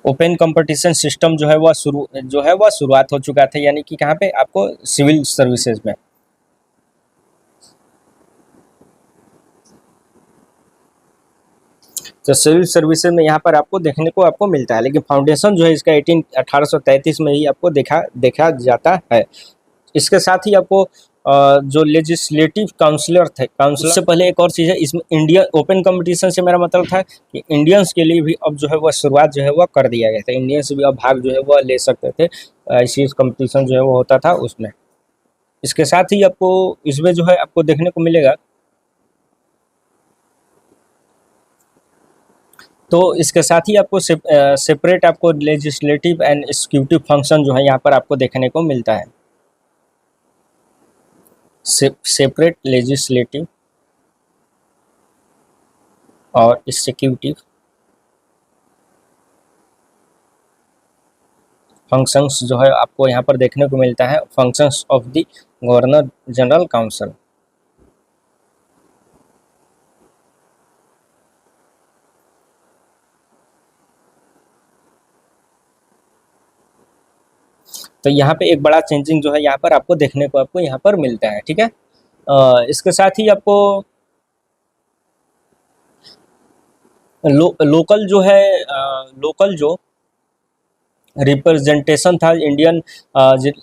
ओपन कंपटीशन सिस्टम जो है वह शुरुआत हो चुका था, यानी कि कहाँ पे आपको सिविल सर्विसेज में। तो सिविल सर्विसेज में यहाँ पर आपको देखने को आपको मिलता है, लेकिन फाउंडेशन जो है इसका 1833 में ही आपको देखा जाता है। इसके साथ ही आपको जो लेजिस्लेटिव काउंसलर थे, काउंसलर से पहले एक और चीज़ है इसमें, इंडिया ओपन कंपटीशन से मेरा मतलब था कि इंडियंस के लिए भी अब जो है वह शुरुआत जो है वह कर दिया गया था। इंडियंस भी अब भाग जो है वह ले सकते थे, ऐसी कंपटीशन जो है वो होता था उसमें। इसके साथ ही आपको इसमें जो है आपको देखने को मिलेगा, तो इसके साथ ही आपको सेपरेट आपको लेजिस्लेटिव एंड एग्जीक्यूटिव फंक्शन जो है यहाँ पर आपको देखने को मिलता है। सेपरेट लेजिस्लेटिव और एग्जीक्यूटिव फंक्शंस जो है आपको यहाँ पर देखने को मिलता है, functions of the governor general council. तो यहाँ पे एक बड़ा चेंजिंग जो है यहाँ पर आपको देखने को आपको यहाँ पर मिलता है। ठीक है, इसके साथ ही आपको लोकल जो है लोकल जो रिप्रेजेंटेशन था इंडियन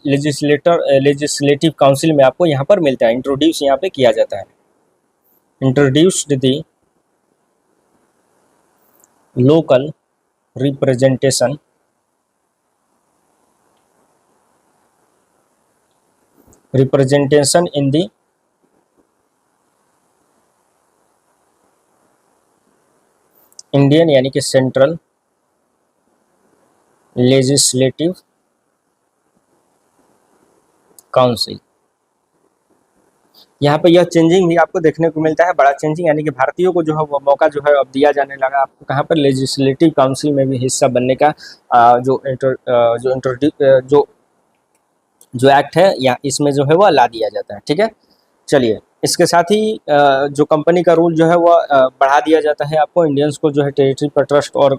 लेजिस्लेटिव काउंसिल में आपको यहाँ पर मिलता है, इंट्रोड्यूस यहाँ पे किया जाता है। Introduced the local representation in the Indian यानी कि सेंट्रल लेजिस्लेटिव काउंसिल। यहाँ पे यह चेंजिंग भी आपको देखने को मिलता है, बड़ा चेंजिंग, यानी कि भारतीयों को जो है वो मौका जो है अब दिया जाने लगा आपको कहाँ पर, लेजिस्लेटिव काउंसिल में भी हिस्सा बनने का। जो एक्ट है या इसमें जो है वह ला दिया जाता है। ठीक है, चलिए, इसके साथ ही जो कंपनी का रूल जो है वह बढ़ा दिया जाता है आपको, इंडियंस को जो है टेरिटरी पर ट्रस्ट और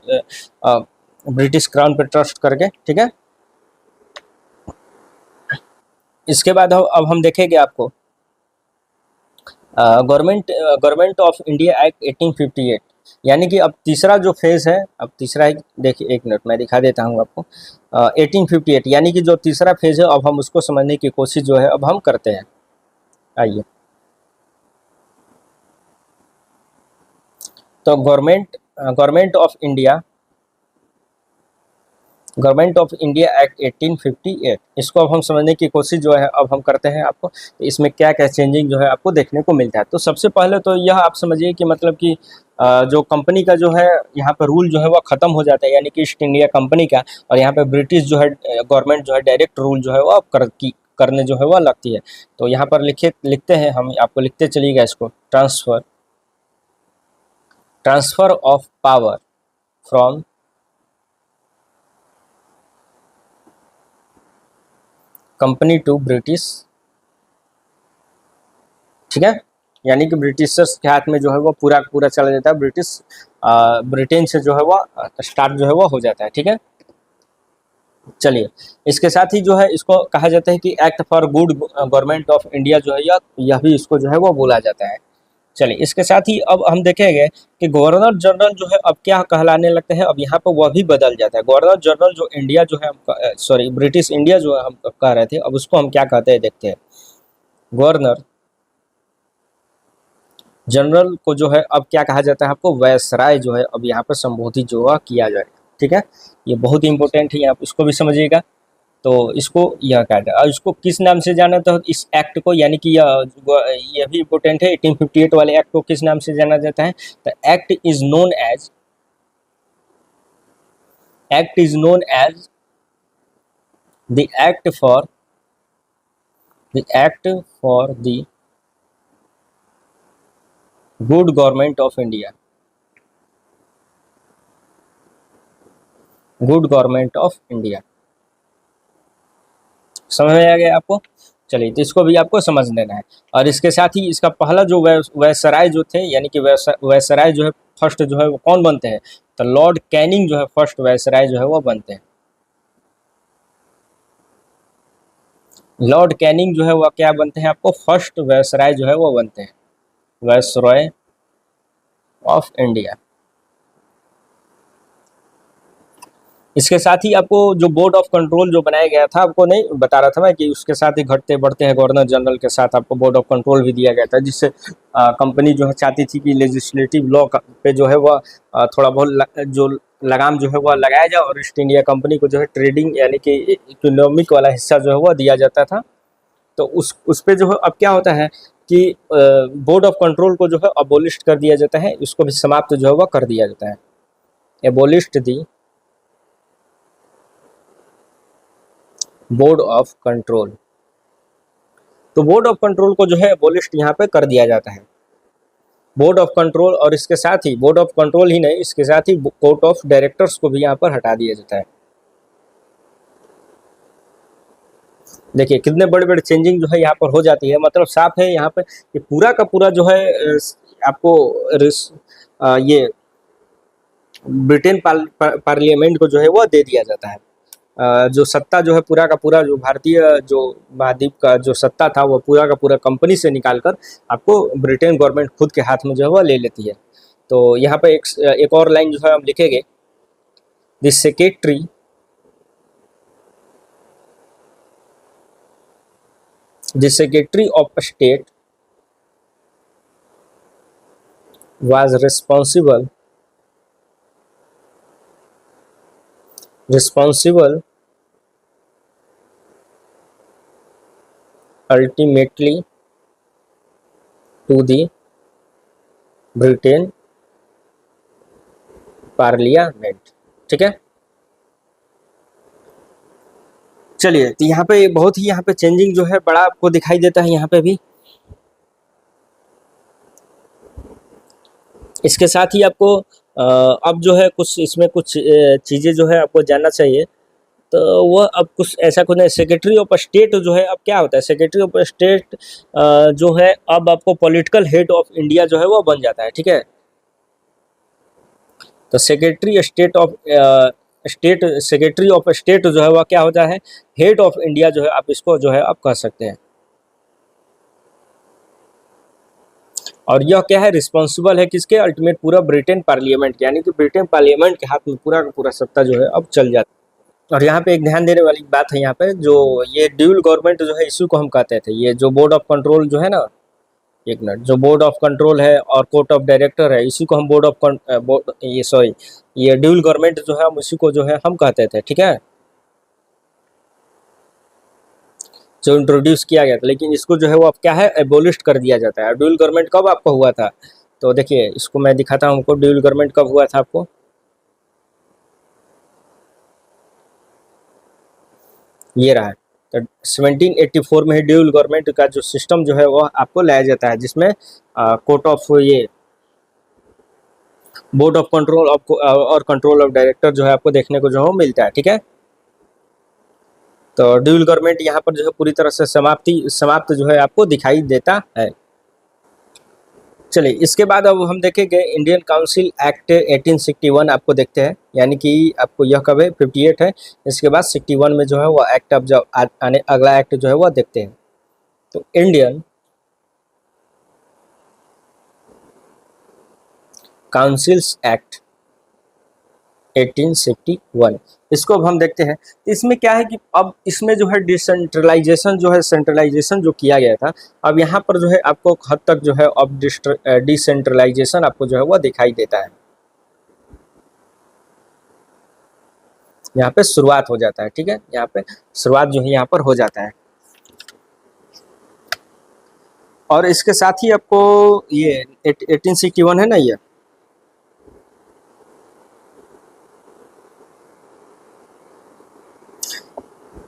ब्रिटिश क्राउन पर ट्रस्ट करके। ठीक है, इसके बाद अब हम देखेंगे आपको गवर्नमेंट ऑफ इंडिया एक्ट 1858, यानी कि अब तीसरा जो फेज है, अब तीसरा देखिए, एक मिनट मैं दिखा देता हूँ आपको। 1858 यानी कि जो तीसरा फेज है, अब हम उसको समझने की कोशिश जो है अब हम करते हैं। आइए, तो गवर्नमेंट ऑफ इंडिया एक्ट 1858, इसको अब हम समझने की कोशिश जो है अब हम करते हैं आपको, तो इसमें क्या क्या चेंजिंग जो है आपको देखने को मिलता है। तो सबसे पहले तो यह आप समझिए कि मतलब कि जो कंपनी का जो है यहाँ पर रूल जो है वह ख़त्म हो जाता है, यानी कि ईस्ट इंडिया कंपनी का, और यहाँ पे ब्रिटिश जो है गवर्नमेंट जो है डायरेक्ट रूल जो है वह करने जो है वह लगती है। तो यहाँ पर लिखते हैं हम, आपको लिखते चलिएगा इसको, transfer of power from company to British, ठीक है, यानी कि ब्रिटिशर्स के हाथ में जो है वो पूरा पूरा चला जाता है, ब्रिटेन से जो है वो स्टार्ट जो है वो हो जाता है, ठीक है। चलिए, इसके साथ ही जो है इसको कहा जाता है कि act for good government of India जो है यह भी इसको जो है वो बोला जाता है। चलिए, इसके साथ ही अब हम देखेंगे कि गवर्नर जनरल जो है अब क्या कहलाने लगते हैं, अब यहाँ पर वह भी बदल जाता है। गवर्नर जनरल जो इंडिया जो है सॉरी ब्रिटिश इंडिया जो है हम कह रहे थे, अब उसको हम क्या कहते हैं देखते हैं। गवर्नर जनरल को जो है अब क्या कहा जाता है, आपको वायसराय जो है अब यहाँ पर संबोधित जो है किया जाए, ठीक है। ये बहुत ही इंपॉर्टेंट है, आप इसको भी समझिएगा। तो इसको यह कहा जाए, और इसको किस नाम से जाना था इस एक्ट को, यानी कि यह भी इम्पोर्टेंट है, 1858 वाले एक्ट को किस नाम से जाना जाता है। तो act is known as the act for the good government of India, good government of India. समझ में आ गया आपको। चलिए, तो इसको भी आपको समझ लेना है। और इसके साथ ही इसका पहला जो वायसराय जो थे, यानी कि वायसराय जो है फर्स्ट जो है वो कौन बनते हैं, तो लॉर्ड कैनिंग जो है फर्स्ट वायसराय जो है वो बनते हैं। लॉर्ड कैनिंग जो है वह क्या बनते हैं, आपको फर्स्ट वायसराय जो है वो बनते हैं, वायसरॉय ऑफ इंडिया। इसके साथ ही आपको जो बोर्ड ऑफ कंट्रोल जो बनाया गया था, आपको नहीं बता रहा था मैं कि उसके साथ ही घटते बढ़ते हैं गवर्नर जनरल के साथ आपको बोर्ड ऑफ कंट्रोल भी दिया गया था, जिससे कंपनी जो है चाहती थी कि लेजिस्लेटिव लॉ पे जो है वह थोड़ा बहुत जो लगाम जो है वह लगाया जाए, और ईस्ट इंडिया कंपनी को जो है ट्रेडिंग यानी कि इकोनॉमिक वाला हिस्सा जो है वह दिया जाता था। तो उस पे जो है अब क्या होता है कि बोर्ड ऑफ कंट्रोल को जो है अबोलिश कर दिया जाता है, इसको भी समाप्त जो है वह कर दिया जाता है, एबोलिश्ड दी बोर्ड ऑफ कंट्रोल। तो बोर्ड ऑफ कंट्रोल को जो है एबोलिश्ड यहाँ पे कर दिया जाता है, बोर्ड ऑफ कंट्रोल। और इसके साथ ही बोर्ड ऑफ कंट्रोल ही नहीं, इसके साथ ही कोर्ट ऑफ डायरेक्टर्स को भी यहाँ पर हटा दिया जाता है। देखिए कितने बड़े बड़े चेंजिंग जो है यहाँ पर हो जाती है, मतलब साफ है यहाँ पे कि पूरा का पूरा जो है आपको ये ब्रिटेन पार्लियामेंट को जो है वो दे दिया जाता है। जो सत्ता जो है पूरा का पूरा जो भारतीय जो महाद्वीप का जो सत्ता था वो पूरा का पूरा कंपनी से निकालकर आपको ब्रिटेन गवर्नमेंट खुद के हाथ में जो है वो ले लेती है। तो यहाँ पे एक और लाइन जो है हम लिखेंगे, the secretary of state was responsible ultimately to the Britain parliament, ठीक है। चलिए, तो यहाँ पे बहुत ही यहाँ पे चेंजिंग जो है बड़ा आपको दिखाई देता है यहाँ पे भी। इसके साथ ही आपको अब जो है कुछ इसमें कुछ चीज़ें जो है आपको जानना चाहिए। तो वह अब कुछ ऐसा कुछ नहीं, सेक्रेटरी ऑफ स्टेट जो है अब क्या होता है, सेक्रेटरी ऑफ स्टेट जो है अब आपको पॉलिटिकल हेड ऑफ इंडिया जो है वो बन जाता है, ठीक है। तो सेक्रेटरी ऑफ स्टेट जो है वह क्या होता है, हेड ऑफ इंडिया जो है आप इसको जो है आप कह सकते हैं। और यह क्या है, रिस्पॉन्सिबल है किसके, अल्टीमेट पूरा ब्रिटेन पार्लियामेंट, यानी कि ब्रिटेन पार्लियामेंट के हाथ में पूरा का पूरा सत्ता जो है अब चल जाता है। और यहाँ पे एक ध्यान देने वाली बात है, यहाँ पे जो ये ड्यूल गवर्नमेंट जो है इसी को हम कहते थे, ये जो बोर्ड ऑफ कंट्रोल जो है ना, एक मिनट, जो बोर्ड ऑफ कंट्रोल है और कोर्ट ऑफ डायरेक्टर है, इसी को हम बोर्ड ऑफ बोर्ड ये सॉरी ये ड्यूल गवर्नमेंट जो है हम उसी को जो है हम कहते थे, ठीक है, जो इंट्रोड्यूस किया गया था। लेकिन इसको जो है वो अब क्या है, एबोलिश कर दिया जाता है। ड्यूल गवर्नमेंट कब आपको हुआ था, तो देखिए इसको मैं दिखाता हूँ हमको, ड्यूल गवर्नमेंट कब हुआ था आपको, ये रहा है। तो 1784 में ही ड्यूल गवर्नमेंट का जो सिस्टम जो है वो आपको लाया जाता है, जिसमें कोर्ट ऑफ ये बोर्ड ऑफ कंट्रोल और कंट्रोल ऑफ डायरेक्टर जो है आपको देखने को जो है मिलता है, ठीक है। तो ड्यूल गवर्नमेंट यहाँ पर जो है पूरी तरह से समाप्त जो है आपको दिखाई देता है। चलिए इसके बाद अब हम देखेंगे इंडियन काउंसिल एक्ट 1861 आपको देखते हैं, यानी कि आपको यह कब है, 58 है। इसके बाद 61 में जो है वो एक्ट, अब जब आने अगला एक्ट जो है वो देखते हैं। तो इंडियन काउंसिल्स एक्ट 1861, इसको अब हम देखते हैं। तो इसमें क्या है कि अब इसमें जो है डिसेंट्रलाइजेशन जो है सेंट्रलाइजेशन जो किया गया था, अब यहाँ पर जो है आपको हद तक जो है अब डिसेंट्रलाइजेशन आपको जो है वो दिखाई देता है। यहाँ पे शुरुआत हो जाता है, ठीक है, यहाँ पे शुरुआत जो है यहाँ पर हो जाता है। और इसके साथ ही आपको ये 1861 है ना, ये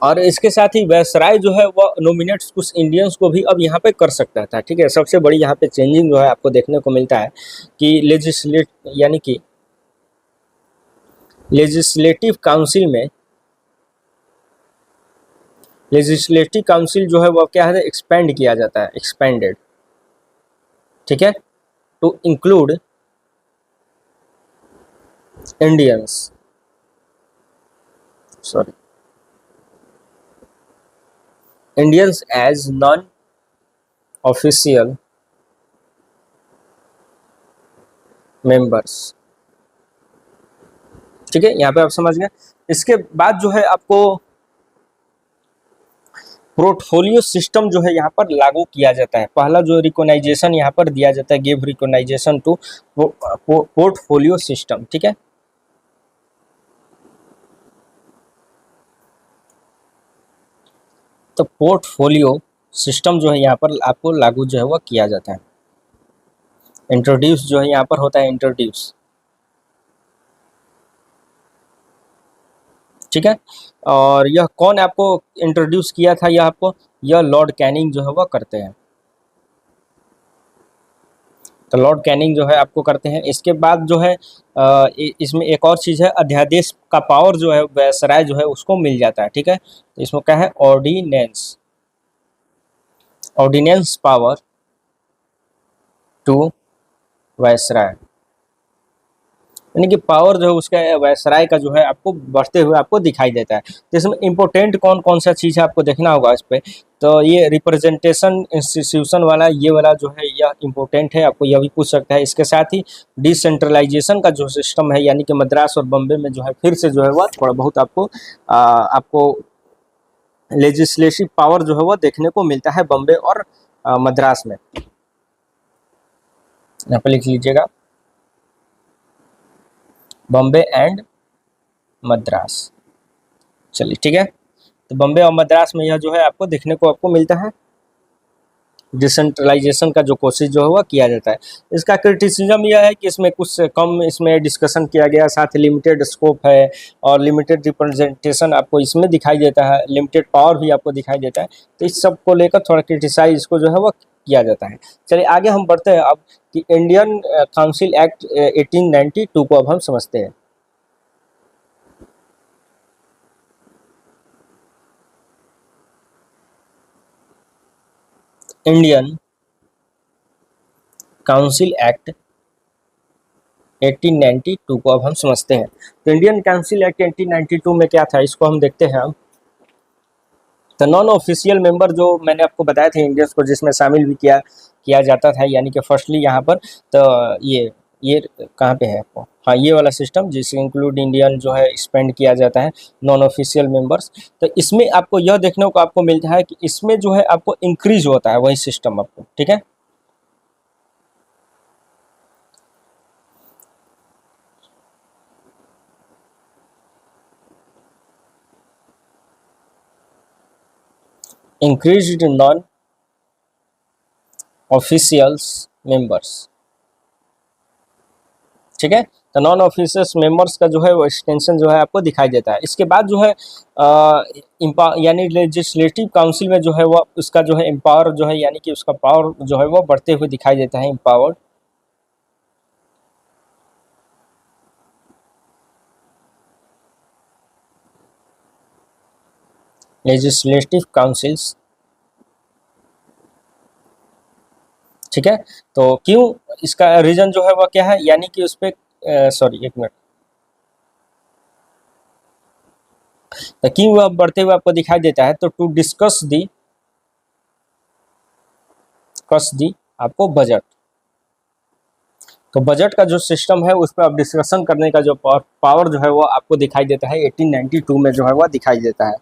और इसके साथ ही वायसराय जो है वो नॉमिनेट्स कुछ इंडियंस को भी अब यहाँ पे कर सकता था, ठीक है। सबसे बड़ी यहाँ पे चेंजिंग जो है आपको देखने को मिलता है कि यानी कि लेजिस्लेटिव काउंसिल जो है वो क्या है, एक्सपेंड किया जाता है, एक्सपेंडेड, ठीक है, to include Indians as non official members, ठीक है, यहाँ पे आप समझ गए। इसके बाद जो है आपको पोर्टफोलियो सिस्टम जो है यहाँ पर लागू किया जाता है। पहला जो रिकॉग्नाइजेशन यहाँ पर दिया जाता है, give recognition to portfolio system, ठीक है। तो पोर्टफोलियो सिस्टम जो है यहाँ पर आपको लागू जो है वह किया जाता है, इंट्रोड्यूस जो है यहाँ पर होता है, इंट्रोड्यूस, ठीक है। और यह कौन आपको इंट्रोड्यूस किया था, यह लॉर्ड कैनिंग जो है वह करते हैं। तो लॉर्ड कैनिंग जो है आपको करते हैं। इसके बाद जो है इसमें एक और चीज़ है, अध्यादेश का पावर जो है वायसराय जो है उसको मिल जाता है, ठीक है। तो इसमें क्या है, ऑर्डिनेंस पावर टू वायसराय, यानी कि पावर जो है उसका वायसराय का जो है आपको बढ़ते हुए आपको दिखाई देता है। तो इसमें इम्पोर्टेंट कौन कौन सा चीज़ है आपको देखना होगा इस पर। तो ये रिप्रेजेंटेशन इंस्टीट्यूशन वाला ये वाला जो है यह इम्पोर्टेंट है, आपको यह भी पूछ सकता है। इसके साथ ही डिसेंट्रलाइजेशन का जो सिस्टम है, यानी कि मद्रास और बम्बे में जो है फिर से जो है वह थोड़ा बहुत आपको लेजिस्लेटिव पावर जो है वह देखने को मिलता है बम्बे और मद्रास में। यहाँ पर लिख लीजिएगा, बॉम्बे एंड मद्रास। चलिए ठीक है, तो बॉम्बे और मद्रास में यह जो है आपको देखने को आपको मिलता है, डिसेंट्रलाइजेशन का जो कोशिश जो है वह किया जाता है। इसका क्रिटिसिज्म यह है कि इसमें कुछ कम इसमें डिस्कशन किया गया, साथ ही लिमिटेड स्कोप है और लिमिटेड रिप्रेजेंटेशन आपको इसमें दिखाई देता है, लिमिटेड पावर भी आपको दिखाई देता है। तो इस सब को लेकर थोड़ा क्रिटिसाइज इसको जो है वह किया जाता है। चलिए आगे हम बढ़ते हैं अब कि इंडियन काउंसिल एक्ट 1892 को अब हम समझते हैं। इंडियन काउंसिल एक्ट 1892 को अब हम समझते हैं। तो इंडियन काउंसिल एक्ट 1892 में क्या था, इसको हम देखते हैं। तो नॉन ऑफिशियल मेंबर जो मैंने आपको बताया था इंडियंस को, जिसमें शामिल भी किया जाता था, यानी कि फर्स्टली यहाँ पर तो ये कहाँ पे है आपको, हाँ ये वाला सिस्टम जिससे इंक्लूड इंडियन जो है स्पेंड किया जाता है, नॉन ऑफिशियल मेंबर्स। तो इसमें आपको यह देखने को आपको मिलता है कि इसमें जो है आपको इंक्रीज होता है वही सिस्टम आपको, ठीक है। Increased non officials members. ठीक है, तो नॉन ऑफिशियल्स मेंबर्स का जो है वो एक्सटेंशन जो है आपको दिखाई देता है। इसके बाद जो है यानी लेजिस्लेटिव काउंसिल में जो है वो उसका जो है एम्पावर जो है यानी कि उसका पावर जो है वो बढ़ते हुए दिखाई देता है, एम्पावर्ड। Legislative councils. ठीक है, तो क्यों, इसका रीजन जो है वो क्या है, यानी कि उस पर सॉरी एक मिनट, तो क्यों वह बढ़ते हुए आपको दिखाई देता है, तो टू डिस्कस दी आपको बजट। तो बजट का जो सिस्टम है उस पर आप डिस्कशन करने का जो पावर जो है वो आपको दिखाई देता है 1892 में जो है वह दिखाई देता है।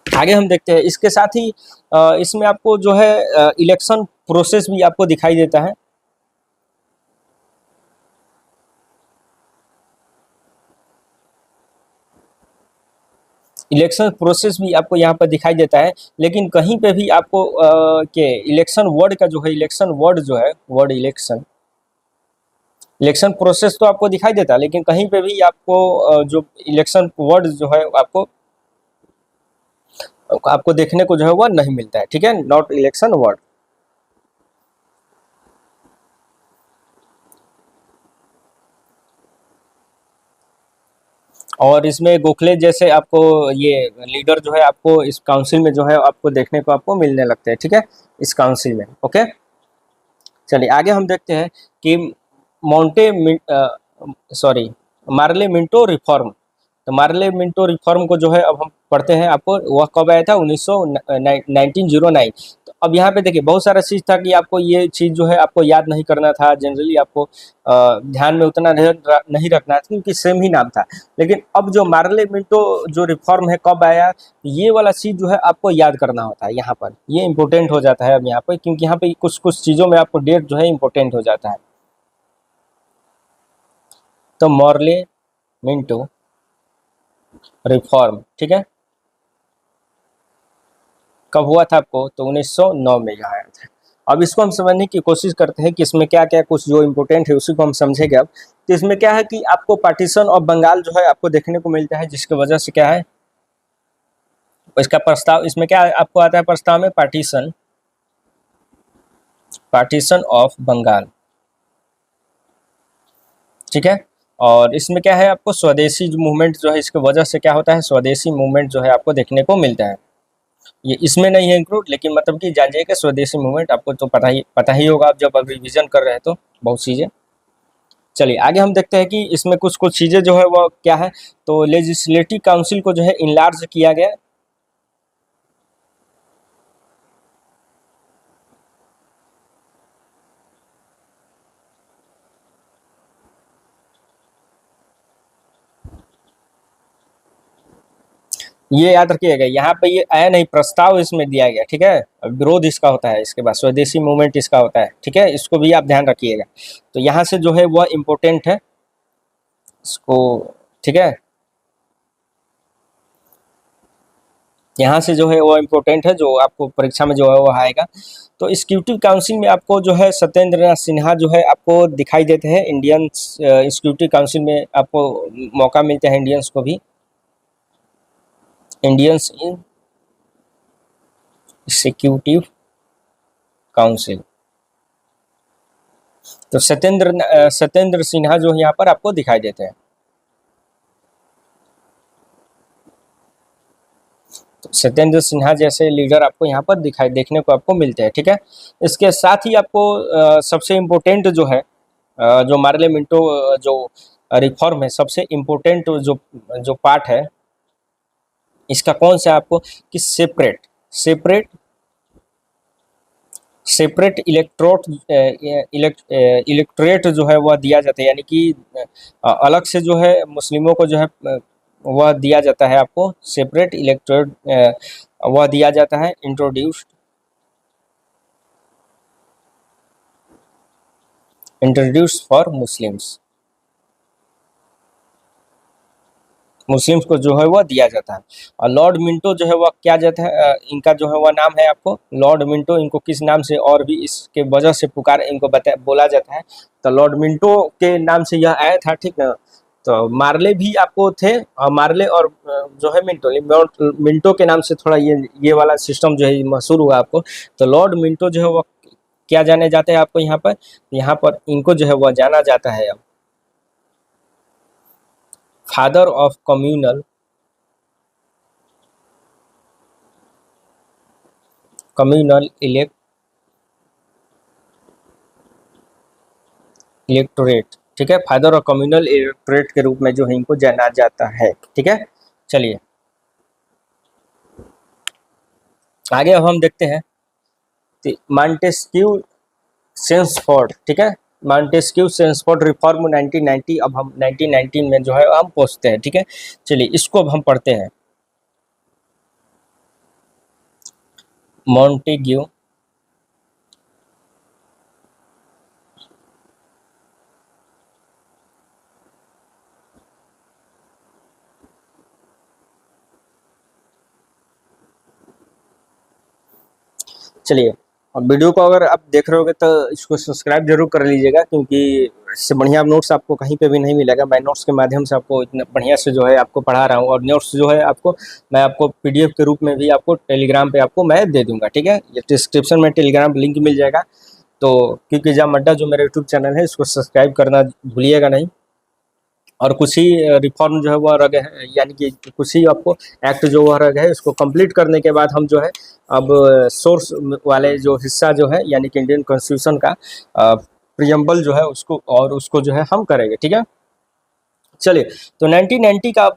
आगे हम देखते हैं, इसके साथ ही इसमें आपको जो है इलेक्शन प्रोसेस भी आपको दिखाई देता है। इलेक्शन प्रोसेस भी आपको यहाँ पर दिखाई देता है, लेकिन कहीं पे भी आपको के इलेक्शन वर्ड का जो है, इलेक्शन वर्ड जो है, वर्ड इलेक्शन, इलेक्शन प्रोसेस तो आपको दिखाई देता है, लेकिन कहीं पे भी आपको जो इलेक्शन वर्ड जो है आपको आपको देखने को जो है वह नहीं मिलता है। ठीक है, नॉट इलेक्शन वर्ड। और इसमें गोखले जैसे आपको ये लीडर जो है आपको इस काउंसिल में जो है आपको देखने को आपको मिलने लगते हैं। ठीक है, इस काउंसिल में। ओके, चलिए आगे हम देखते हैं कि Monte sorry Morley Minto reform. तो मार्ले मिंटो रिफॉर्म को जो है अब हम पढ़ते हैं, आपको वह कब आया था, 1909। तो अब यहाँ पे देखिए बहुत सारा चीज़ था कि आपको ये चीज़ जो है आपको याद नहीं करना था, जनरली आपको ध्यान में उतना नहीं रखना था क्योंकि सेम ही नाम था। लेकिन अब जो मार्ले मिंटो जो रिफॉर्म है कब आया, ये वाला चीज़ जो है आपको याद करना होता है। यहाँ पर ये इंपॉर्टेंट हो जाता है अब यहाँ पर, क्योंकि यहाँ पे कुछ कुछ चीज़ों में आपको डेट जो है इंपॉर्टेंट हो जाता है। तो मॉर्ले मिंटो रिफॉर्म, ठीक है, कब हुआ था आपको, तो 1909 में यहाँ आया था। अब इसको हम समझने की कोशिश करते हैं कि इसमें क्या क्या कुछ जो इम्पोर्टेंट है उसी को हम समझेंगे अब। तो इसमें क्या है कि आपको पार्टीशन ऑफ बंगाल जो है आपको देखने को मिलता है, जिसकी वजह से क्या है, इसका प्रस्ताव, इसमें क्या आपको आता है प्रस्ताव में, पार्टीशन, पार्टीशन ऑफ बंगाल। ठीक है, और इसमें क्या है, आपको स्वदेशी मूवमेंट जो है, इसकी वजह से क्या होता है, स्वदेशी मूवमेंट जो है आपको देखने को मिलता है। ये इसमें नहीं है इंक्लूड, लेकिन मतलब कि जान जाइए कि स्वदेशी मूवमेंट आपको तो पता ही होगा आप जब रिवीजन कर रहे हैं तो बहुत चीज़ें। चलिए आगे हम देखते हैं कि इसमें कुछ कुछ चीज़ें जो है वो क्या है, तो लेजिस्लेटिव काउंसिल को जो है इनलार्ज किया गया। ये याद रखिएगा, यहाँ पे ये आया नहीं, प्रस्ताव इसमें दिया गया। ठीक है, विरोध इसका होता है, इसके बाद स्वदेशी मूवमेंट इसका होता है। ठीक है, इसको भी आप ध्यान रखिएगा। तो यहाँ से जो है वह इम्पोर्टेंट है इसको। ठीक है, यहाँ से जो है वो इम्पोर्टेंट है, जो आपको परीक्षा में जो है वो आएगा। तो एग्जीक्यूटिव काउंसिल में आपको जो है सत्येंद्र नाथ सिन्हा जो है आपको दिखाई देते हैं। इंडियन एग्जीक्यूटिव काउंसिल में आपको मौका मिलता है इंडियंस को भी, इंडियंस इन एग्जीक्यूटिव काउंसिल। तो सत्येंद्र सिन्हा जो यहाँ पर आपको दिखाई देते हैं। तो सत्येंद्र सिन्हा जैसे लीडर आपको यहाँ पर देखने को आपको मिलते हैं। ठीक है, इसके साथ ही आपको सबसे इम्पोर्टेंट जो है जो मार्ले मिंटो जो रिफॉर्म है, सबसे इम्पोर्टेंट जो पार्ट है इसका कौन सा आपको, कि सेपरेट सेपरेट इलेक्टोरेट जो है वह दिया जाता है, यानी कि अलग से जो है मुस्लिमों को जो है वह दिया जाता है आपको, सेपरेट इलेक्टोरेट वह दिया जाता है, इंट्रोड्यूस फॉर मुस्लिम्स। मुस्लिम्स को जो है वह दिया जाता है। और लॉर्ड मिंटो जो है वह क्या जाता है, इनका जो है वह नाम है आपको लॉर्ड मिंटो, इनको किस नाम से और भी इसके वजह से पुकार इनको बोला जाता है, तो लॉर्ड मिंटो के नाम से यह आया था, ठीक ना। तो मार्ले भी आपको थे, और मार्ले और जो है मिंटो, मिंटो के नाम से थोड़ा ये वाला सिस्टम जो है मशहूर हुआ आपको। तो लॉर्ड मिंटो जो है वह क्या जाने जाते हैं आपको यहाँ पर इनको जो है वह जाना जाता है अब फादर ऑफ कम्युनल इलेक्टोरेट, ठीक है, फादर ऑफ कम्युनल इलेक्टोरेट के रूप में जो है इनको जाना जाता है, ठीक है। चलिए आगे अब हम देखते हैं मॉन्टेस्क्यू सेंसफोर्ड, ठीक है, मॉन्टेस्क्यू सेंसफोर्ड रिफॉर्म 1990, अब हम 1919 में जो है हम पहुंचते हैं, ठीक है। चलिए इसको अब हम पढ़ते हैं। मॉन्टेग्यू चलिए अब वीडियो को अगर आप देख रहे होगे तो इसको सब्सक्राइब जरूर कर लीजिएगा, क्योंकि इससे बढ़िया नोट्स आपको कहीं पे भी नहीं मिलेगा। मैं नोट्स के माध्यम से आपको इतना बढ़िया से जो है आपको पढ़ा रहा हूँ, और नोट्स जो है आपको मैं आपको पीडीएफ के रूप में भी आपको टेलीग्राम पे आपको मैं दे दूंगा, ठीक है। ये डिस्क्रिप्शन में टेलीग्राम लिंक मिल जाएगा। तो क्योंकि एग्जाम अड्डा जो मेरा यूट्यूब चैनल है इसको सब्सक्राइब करना भूलिएगा नहीं। और कुछ ही रिफॉर्म जो है वह रह गए हैं, यानी कि कुछ ही आपको एक्ट जो वह रह गए है, उसको कंप्लीट करने के बाद हम जो है अब सोर्स वाले जो हिस्सा जो है यानी कि इंडियन कॉन्स्टिट्यूशन का प्रियम्बल जो है उसको जो है हम करेंगे, ठीक है। चलिए तो 1990 का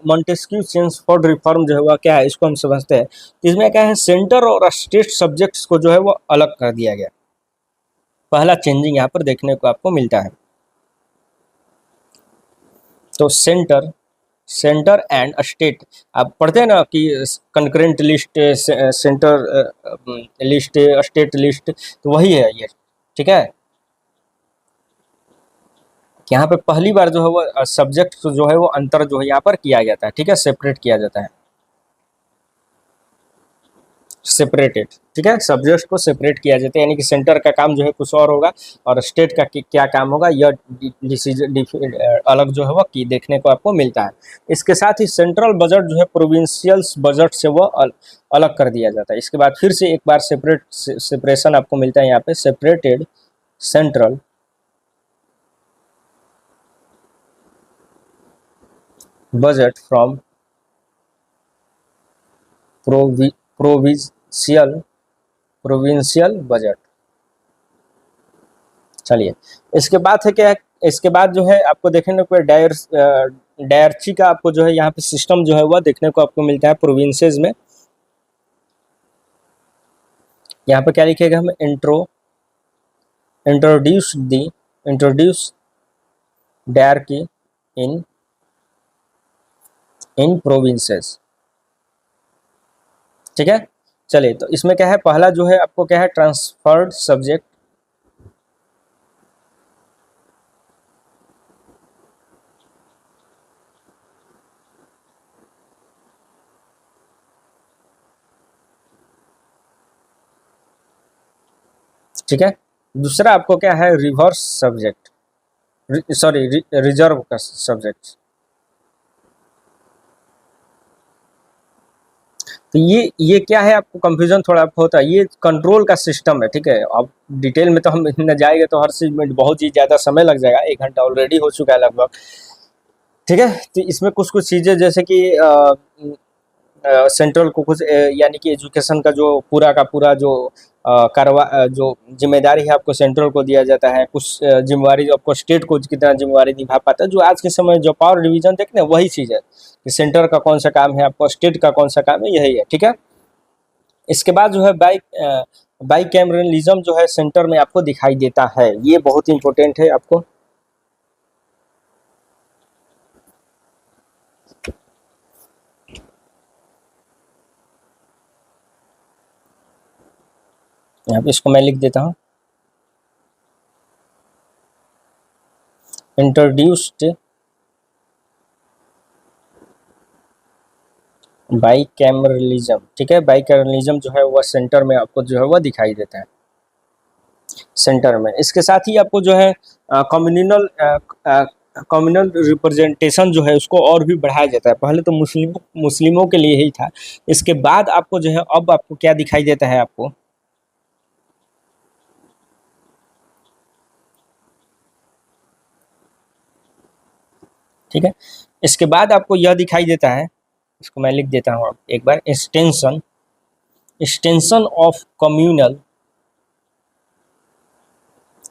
मॉन्टेस्क्यू सेंसफोर्ड रिफॉर्म जो है वह क्या है इसको हम समझते हैं। इसमें क्या है, सेंटर और स्टेट सब्जेक्ट्स को जो है वो अलग कर दिया गया। पहला चेंजिंग यहाँ पर देखने को आपको मिलता है। तो सेंटर एंड स्टेट आप पढ़ते हैं ना कि concurrent list, centre list, state list, तो वही है ये, ठीक है। यहाँ पे पहली बार जो है वो सब्जेक्ट जो है वो अंतर जो है यहाँ पर किया जाता है, ठीक है, सेपरेट किया जाता है, सेपरेटेड, ठीक है, सब्जेक्ट को सेपरेट किया जाता है, यानी कि सेंटर का काम जो है कुछ और होगा और स्टेट का क्या काम होगा यह डिसीजन अलग जो है वो की देखने को आपको मिलता है। इसके साथ ही सेंट्रल बजट जो है प्रोविंशियल बजट से वो अलग कर दिया जाता है। इसके बाद फिर से एक बार सेपरेशन आपको मिलता है यहाँ पे, separated central budget from provincial budget. चलिए इसके बाद है क्या है, इसके बाद जो है आपको देखने को डायरची का आपको जो है यहाँ पे सिस्टम जो है वह देखने को आपको मिलता है प्रोविंसेस में। यहाँ पे क्या लिखेगा हम, इंट्रोड्यूस डायरकी इन प्रोविंसेस, ठीक है। चलिए तो इसमें क्या है, पहला जो है आपको क्या है, ट्रांसफर्ड सब्जेक्ट, ठीक है। दूसरा आपको क्या है, रिवर्स सब्जेक्ट, सॉरी रिजर्व का सब्जेक्ट। तो ये क्या है, आपको कंफ्यूजन थोड़ा होता है, ये कंट्रोल का सिस्टम है, ठीक है। अब डिटेल में तो हम न जाएंगे तो हर चीज में बहुत ही ज़्यादा समय लग जाएगा, 1 घंटा ऑलरेडी हो चुका है लगभग, ठीक है। तो इसमें कुछ कुछ चीज़ें जैसे कि सेंट्रल को कुछ यानी कि एजुकेशन का जो पूरा का पूरा जो जो जिम्मेदारी है आपको सेंट्रल को दिया जाता है, कुछ जिम्मेवारी आपको स्टेट को कितना जिम्मेवारी निभा पाता है। जो आज के समय जो पावर डिवीजन देखते हैं वही चीज़ है कि सेंटर का कौन सा काम है, आपको स्टेट का कौन सा काम है, यही है, ठीक है। इसके बाद जो है बाई कैमरलिज्म जो है सेंटर में आपको दिखाई देता है, ये बहुत ही इंपॉर्टेंट है आपको। यहाँ पे इसको मैं लिख देता हूँ, इंट्रोड्यूस्ड बाइकैमरलिज्म, ठीक है, बाइकैमरलिज्म जो है वह सेंटर में आपको जो है वह दिखाई देता है, सेंटर में। इसके साथ ही आपको जो है कम्युनल कम्युनल रिप्रेजेंटेशन जो है उसको और भी बढ़ाया जाता है। पहले तो मुस्लिमों के लिए ही था, इसके बाद आपको जो है अब आपको क्या दिखाई देता है आपको, ठीक है। इसके बाद आपको यह दिखाई देता है, इसको मैं लिख देता हूँ एक बार, extension extension of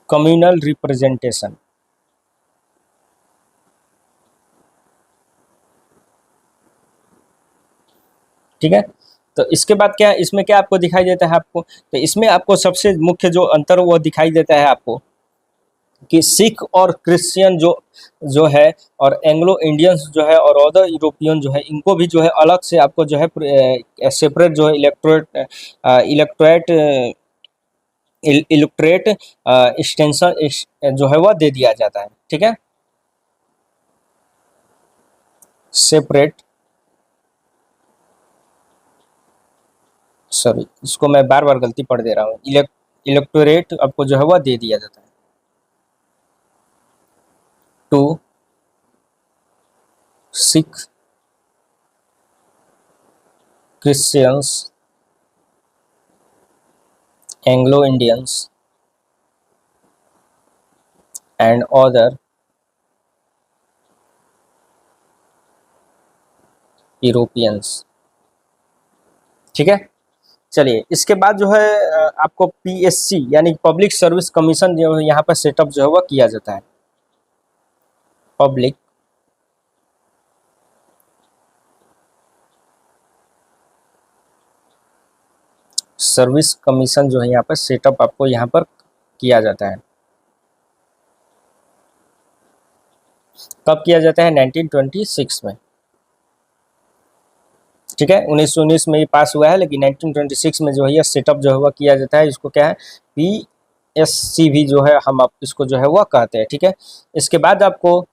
communal representation, ठीक है। तो इसके बाद क्या, इसमें क्या आपको दिखाई देता है आपको, तो इसमें आपको सबसे मुख्य जो अंतर वो दिखाई देता है आपको कि सिख और क्रिश्चियन जो जो है और एंग्लो इंडियंस जो है और अदर यूरोपियन जो है, इनको भी जो है अलग से आपको जो है सेपरेट जो है इलेक्टोरेट इलेक्टोरेट एक्सटेंशन जो है वह दे दिया जाता है, ठीक है। सेपरेट, सॉरी इसको मैं बार बार गलती पढ़ दे रहा हूँ, इलेक्टोरेट आपको जो है वह दे दिया जाता है to Sikh, Christians, Anglo Indians and other Europeans, ठीक है। चलिए इसके बाद जो है आपको पीएससी यानी पब्लिक सर्विस कमीशन जो है यहाँ पर सेटअप जो है वह किया जाता है, पब्लिक सर्विस कमीशन जो है यहाँ पर सेटअप आपको यहाँ पर किया जाता है। कब किया जाता है, 1926 में, ठीक है। 1919 में ये पास हुआ है, लेकिन 1926 में जो है यह सेटअप जो है वह किया जाता है। इसको क्या है, पीएससी भी जो है हम आप इसको जो है वह कहते हैं, ठीक है। इसके बाद आपको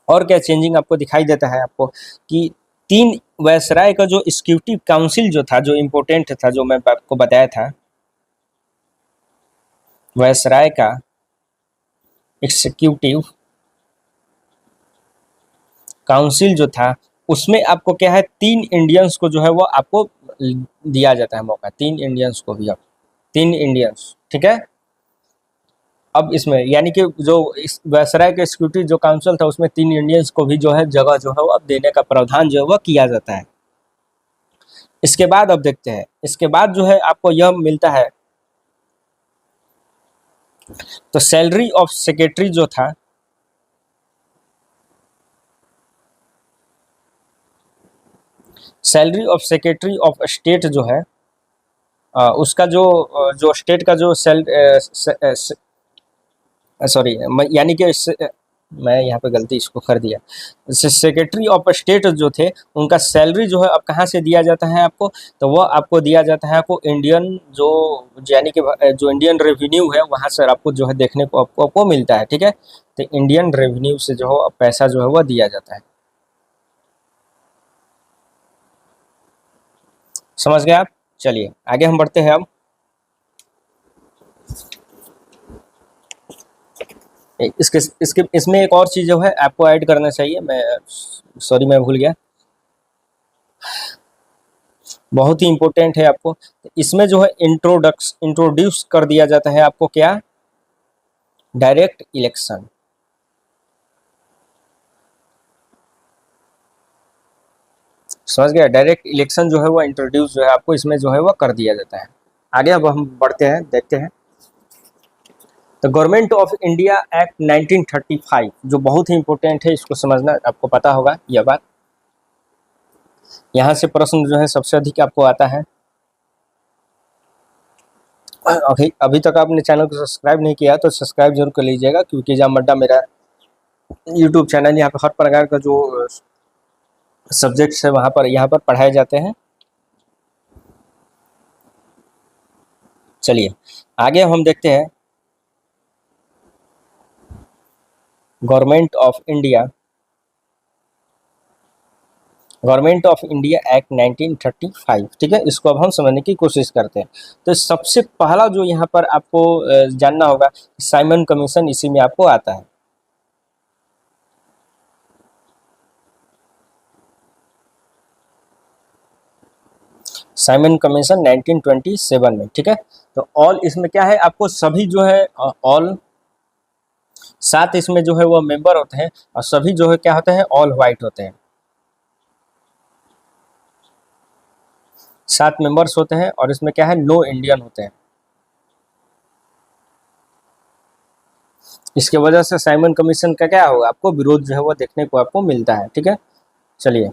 और क्या चेंजिंग आपको दिखाई देता है आपको कि 3 वायसराय का जो एग्जीक्यूटिव काउंसिल जो था, जो इम्पोर्टेंट था, जो मैं आपको बताया था, वायसराय का एग्जीक्यूटिव काउंसिल जो था, उसमें आपको क्या है 3 इंडियंस को जो है वो आपको दिया जाता है मौका, 3 इंडियंस को भी, आप 3 इंडियंस, ठीक है। अब इसमें यानी कि जो इस वायसराय के एग्जीक्यूटिव जो काउंसिल था उसमें 3 इंडियंस को भी जो है जगह जो है वो अब देने का प्रावधान जो है वह किया जाता है। इसके बाद अब देखते हैं, इसके बाद जो है आपको यह मिलता है, तो सैलरी ऑफ सेक्रेटरी जो था, salary of secretary of state जो है उसका जो स्टेट का जो सॉरी यानी कि मैं यहाँ पे गलती इसको कर दिया, सेक्रेटरी ऑफ स्टेट जो थे उनका सैलरी जो है अब कहाँ से दिया जाता है आपको, तो वह आपको दिया जाता है आपको इंडियन जो यानी कि जो इंडियन रेवेन्यू है वहाँ से आपको जो है देखने को आपको मिलता है, ठीक है। तो इंडियन रेवेन्यू से जो है पैसा जो है वह दिया जाता है, समझ गए आप। चलिए आगे हम बढ़ते हैं अब। इसके इसके इसमें एक और चीज़ जो है आपको ऐड करना चाहिए, मैं सॉरी मैं भूल गया, बहुत ही इंपॉर्टेंट है आपको। इसमें जो है इंट्रोड्यूस कर दिया जाता है आपको क्या, डायरेक्ट इलेक्शन, समझ गया। डायरेक्ट इलेक्शन जो है वो इंट्रोड्यूस जो है आपको इसमें जो है वो कर दिया जाता है। आगे अब हम बढ़ते हैं, देखते हैं। तो गवर्नमेंट ऑफ इंडिया एक्ट 1935 जो बहुत ही इंपॉर्टेंट है, इसको समझना, आपको पता होगा यह बात, यहाँ से प्रश्न जो है सबसे अधिक आपको आता है। अभी तक आपने चैनल को सब्सक्राइब नहीं किया तो सब्सक्राइब जरूर कर लीजिएगा, क्योंकि एग्जाम अड्डा मेरा यूट्यूब चैनल, यहाँ पर हर प्रकार का जो सब्जेक्ट्स है वहाँ पर यहाँ पर पढ़ाए जाते हैं। चलिए आगे हम देखते हैं, government of India government of India act 1935, ठीक है। इसको अब हम समझने की कोशिश करते हैं। तो सबसे पहला जो यहाँ पर आपको जानना होगा, साइमन कमीशन इसी में आपको आता है। साइमन कमीशन 1927 में, ठीक है। तो ऑल इसमें क्या है, आपको सभी जो है ऑल 7 इसमें जो है वो मेंबर होते हैं, और सभी जो है क्या होते हैं, ऑल वाइट होते हैं। 7 मेंबर्स होते हैं, और इसमें क्या है, नो इंडियन होते हैं। इसके वजह से साइमन कमीशन का क्या होगा, आपको विरोध जो है वो देखने को आपको मिलता है, ठीक है। चलिए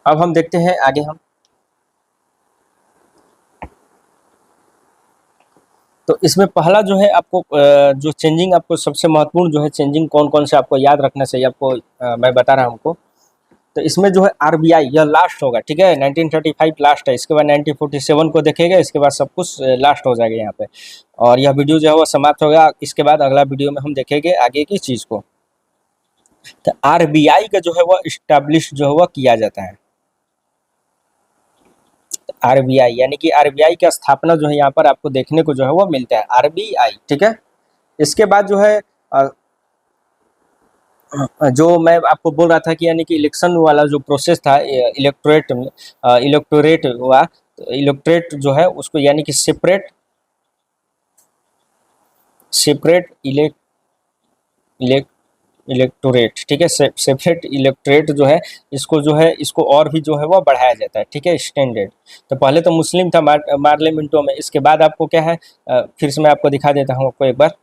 अब हम देखते हैं आगे हम। तो इसमें पहला जो है आपको जो चेंजिंग, आपको सबसे महत्वपूर्ण जो है चेंजिंग कौन कौन से आपको याद रखना चाहिए, आपको मैं बता रहा हूँ हमको। तो इसमें जो है आरबीआई यह लास्ट होगा, ठीक है। 1935 लास्ट है, इसके बाद 1947 को देखेगा, इसके बाद सब कुछ लास्ट हो जाएगा यहाँ पे, और यह वीडियो जो है वो समाप्त होगा। इसके बाद अगला वीडियो में हम देखेंगे आगे की चीज़ को। तो आरबीआई का जो है वो इस्टेब्लिश जो है वो किया जाता है। आरबीआई यानी कि आरबीआई की स्थापना जो है यहाँ पर आपको देखने को जो है वो मिलता है, आरबीआई, ठीक है। इसके बाद जो है जो मैं आपको बोल रहा था कि यानी कि इलेक्शन वाला जो प्रोसेस था, इलेक्टोरेट में इलेक्टोरेट हुआ, तो इलेक्टोरेट जो है उसको यानी कि सेपरेट सेपरेट इलेक्टोरेट, ठीक है। सेपरेट इलेक्टोरेट जो है, इसको जो है इसको और भी जो है वो बढ़ाया जाता है, ठीक है, स्टैंडर्ड। तो पहले तो मुस्लिम था पार्लियामेंटों में, इसके बाद आपको क्या है, फिर से मैं आपको दिखा देता हूँ आपको एक बार।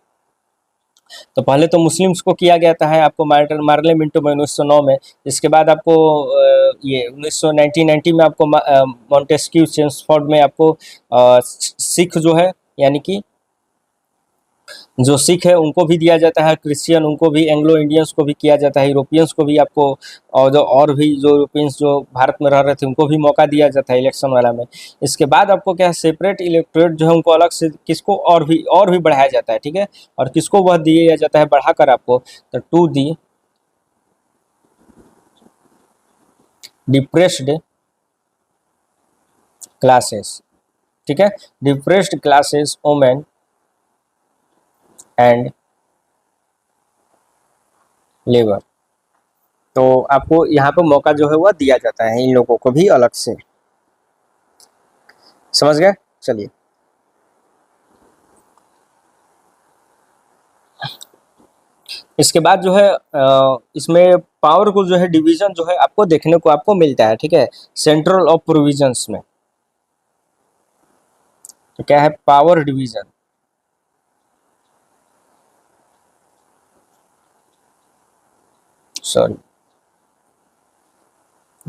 तो पहले तो मुस्लिम्स को किया गया था है आपको पार्लियामेंटो में 1909 में। इसके बाद आपको ये 1990 में आपको मॉन्टेस्क्यू चेम्सफोर्ड में आपको सिख जो है यानी कि जो सिख है उनको भी दिया जाता है, क्रिश्चियन उनको भी, एंग्लो इंडियंस को भी किया जाता है, यूरोपियंस को भी आपको, और भी जो यूरोपियंस जो भारत में रह रहे थे उनको भी मौका दिया जाता है इलेक्शन वाला में। इसके बाद आपको क्या है, सेपरेट इलेक्टोरेट जो है उनको अलग से किसको और भी बढ़ाया जाता है, ठीक है। और किसको वह दिया जाता है बढ़ाकर आपको, तो टू दी डिप्रेस्ड क्लासेस, ठीक है, depressed classes, women and labour. तो आपको यहाँ पे मौका जो है वह दिया जाता है इन लोगों को भी अलग से, समझ गए। चलिए इसके बाद जो है इसमें पावर को जो है डिवीजन जो है आपको देखने को आपको मिलता है, ठीक है, सेंट्रल ऑफ प्रोविजंस में। तो क्या है, power division, sorry,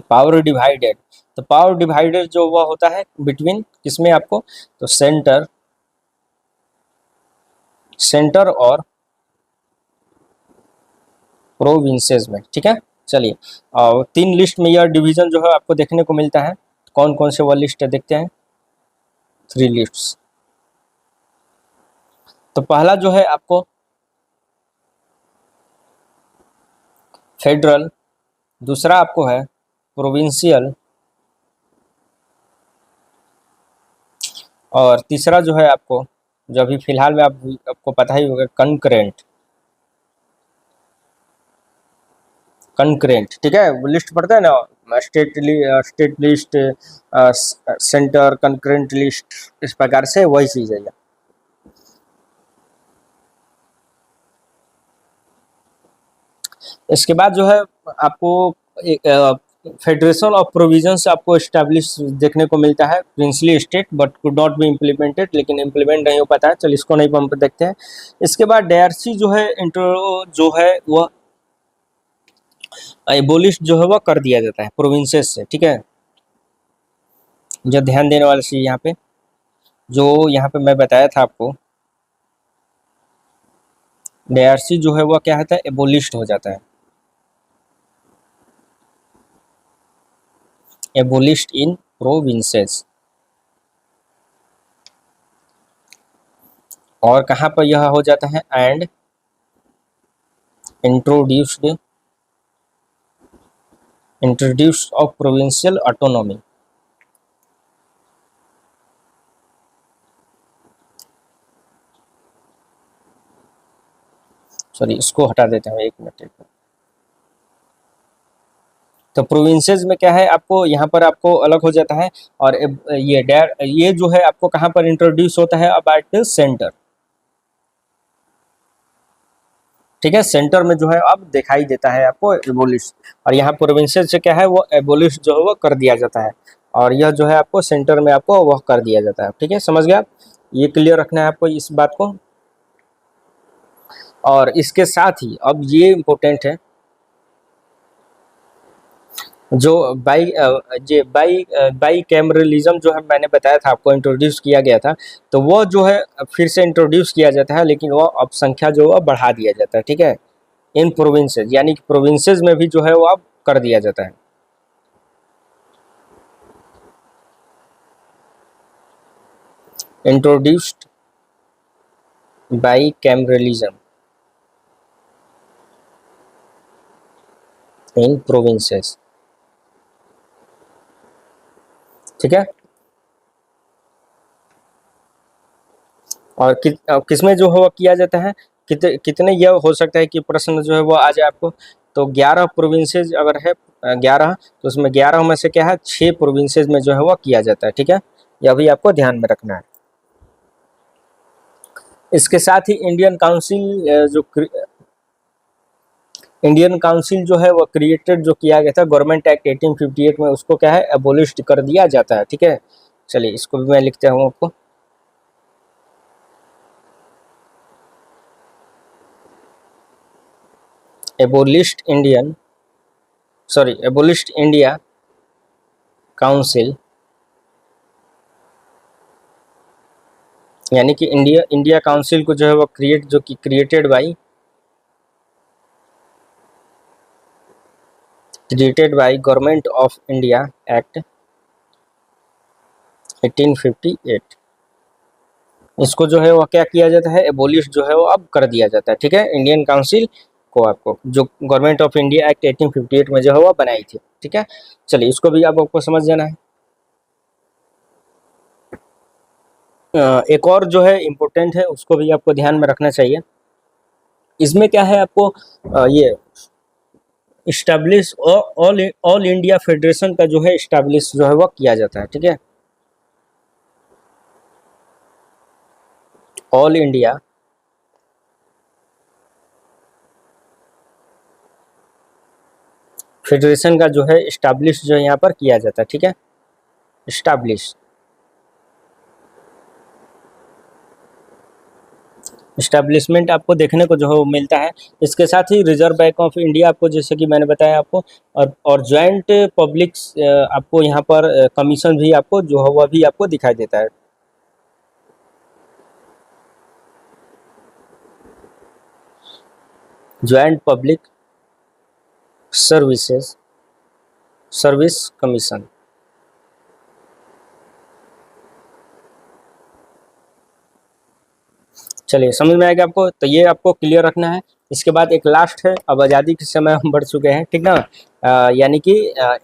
power divided. तो पावर डिवाइडेड जो वह होता है बिटवीन किसमें आपको, तो सेंटर और प्रोविंसेस में, ठीक है। चलिए और 3 लिस्ट में यह डिवीजन जो है आपको देखने को मिलता है। कौन कौन से वह लिस्ट है देखते हैं, 3 लिस्ट्स। तो पहला जो है आपको फेडरल, दूसरा आपको है प्रोविंशियल, और तीसरा जो है आपको, जो अभी फिलहाल में आपको पता ही होगा, कंकरेंट। कंकरेंट, ठीक है, वो लिस्ट पढ़ते हैं ना, state list, centre, concurrent list, इस प्रकार से वही चीज़ है। इसके बाद जो है आपको फेडरेशन ऑफ प्रोविजंस आपको इस्टेब्लिश देखने को मिलता है, princely state but could not be implemented, लेकिन इम्प्लीमेंट नहीं हो पाता है। चलिए इसको नहीं हम देखते हैं। इसके बाद डायरसी जो है इंट्रो जो है वह एबोलिश जो है वह कर दिया जाता है प्रोविंसेस से, ठीक है। जो ध्यान देने वाली चीज़ यहाँ पे, जो यहाँ पे मैं बताया था आपको, डायरसी जो है वह क्या होता है, एबोलिश्ड हो जाता है, एबोलिश्ड इन प्रोविंसेस। और कहाँ पर यह हो जाता है, and introduced of provincial autonomy. Sorry, इसको हटा देते हैं, एक मिनट। तो प्रोविंसेस में क्या है, आपको यहाँ पर आपको अलग हो जाता है। और ये जो है आपको कहाँ पर इंट्रोड्यूस होता है, अब एट सेंटर। ठीक है, सेंटर में जो है अब दिखाई देता है आपको एबोलिश। और यहाँ प्रोविंसेस से क्या है, वो एबोलिश जो है वो कर दिया जाता है। और यह जो है आपको सेंटर में आपको वह कर दिया जाता है। ठीक है, समझ गया। ये क्लियर रखना है आपको इस बात को। और इसके साथ ही अब ये इम्पोर्टेंट है, जो बाई कैमरलिज्म जो है मैंने बताया था आपको, इंट्रोड्यूस किया गया था। तो वो जो है फिर से इंट्रोड्यूस किया जाता है, लेकिन वो अब संख्या जो है बढ़ा दिया जाता है। ठीक है, इन प्रोविंसेस, यानी कि प्रोविंसेस में भी जो है वो अब कर दिया जाता है। Introduced by cameralism in provinces. ठीक है, और किसमें जो है वो किया जाता है, कितने यह हो सकता है कि प्रश्न जो है वो आ जाए आपको। तो 11 प्रोविंसेस अगर है, 11, तो उसमें 11 में से क्या है, 6 प्रोविंसेस में जो है वो किया जाता है। ठीक है, यह भी आपको ध्यान में रखना है। इसके साथ ही इंडियन काउंसिल जो है वो क्रिएटेड जो किया गया था गवर्नमेंट एक्ट 1858 में, उसको क्या है, एबोलिश्ड कर दिया जाता है। ठीक है, चलिए इसको भी मैं लिखता हूँ आपको। एबोलिश्ड इंडिया काउंसिल, यानी कि इंडिया काउंसिल को जो है वो created by government of India act 1858। इसको जो है वो क्या किया जाता है, एबोलिश जो है वो अब कर दिया जाता है। ठीक है, इंडियन काउंसिल को आपको जो गवर्नमेंट ऑफ इंडिया एक्ट 1858 में जो है वो बनाई थी। ठीक है, चलिए इसको भी आपको समझ जाना है। एक और जो है इम्पोर्टेंट है, उसको भी आपको ध्यान में रखना चाहिए। इसमें क्या है, आपको ये इस्टेब्लिश ऑल इंडिया फेडरेशन का जो है इस्टेब्लिश जो है वो किया जाता है। ठीक है, ऑल इंडिया फेडरेशन का जो है इस्टेब्लिश जो यहाँ पर किया जाता है। ठीक है, इस्टेब्लिशमेंट आपको देखने को जो है वो मिलता है। इसके साथ ही रिजर्व बैंक ऑफ इंडिया आपको, जैसे कि मैंने बताया आपको, और ज्वाइंट पब्लिक आपको यहाँ पर कमीशन भी आपको जो है वह भी आपको दिखाई देता है। Joint public service commission. चलिए समझ में आएगा आपको, तो ये आपको क्लियर रखना है। इसके बाद एक लास्ट है, अब आज़ादी के समय हम बढ़ चुके हैं। ठीक ना, यानी कि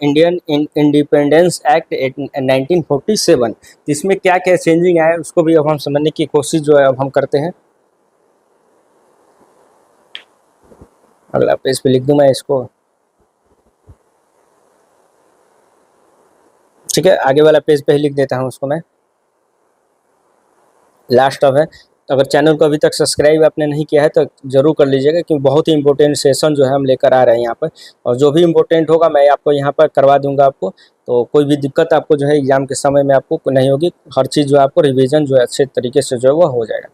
इंडियन इंडिपेंडेंस एक्ट 1947। इसमें क्या क्या चेंजिंग आया उसको भी अब हम समझने की कोशिश जो है अब हम करते हैं। अगला पेज पे लिख दूं मैं इसको। ठीक है, आगे वाला पेज पे ही लिख देता हूँ उसको मैं, लास्ट ऑफ है। तो अगर चैनल को अभी तक सब्सक्राइब आपने नहीं किया है तो जरूर कर लीजिएगा, क्योंकि बहुत ही इंपॉर्टेंट सेशन जो है हम लेकर आ रहे हैं यहाँ पर। और जो भी इम्पोर्टेंट होगा मैं आपको यहाँ पर करवा दूंगा आपको। तो कोई भी दिक्कत आपको जो है एग्जाम के समय में आपको नहीं होगी। हर चीज़ जो है आपको रिविजन जो है अच्छे तरीके से जो है वो हो जाएगा।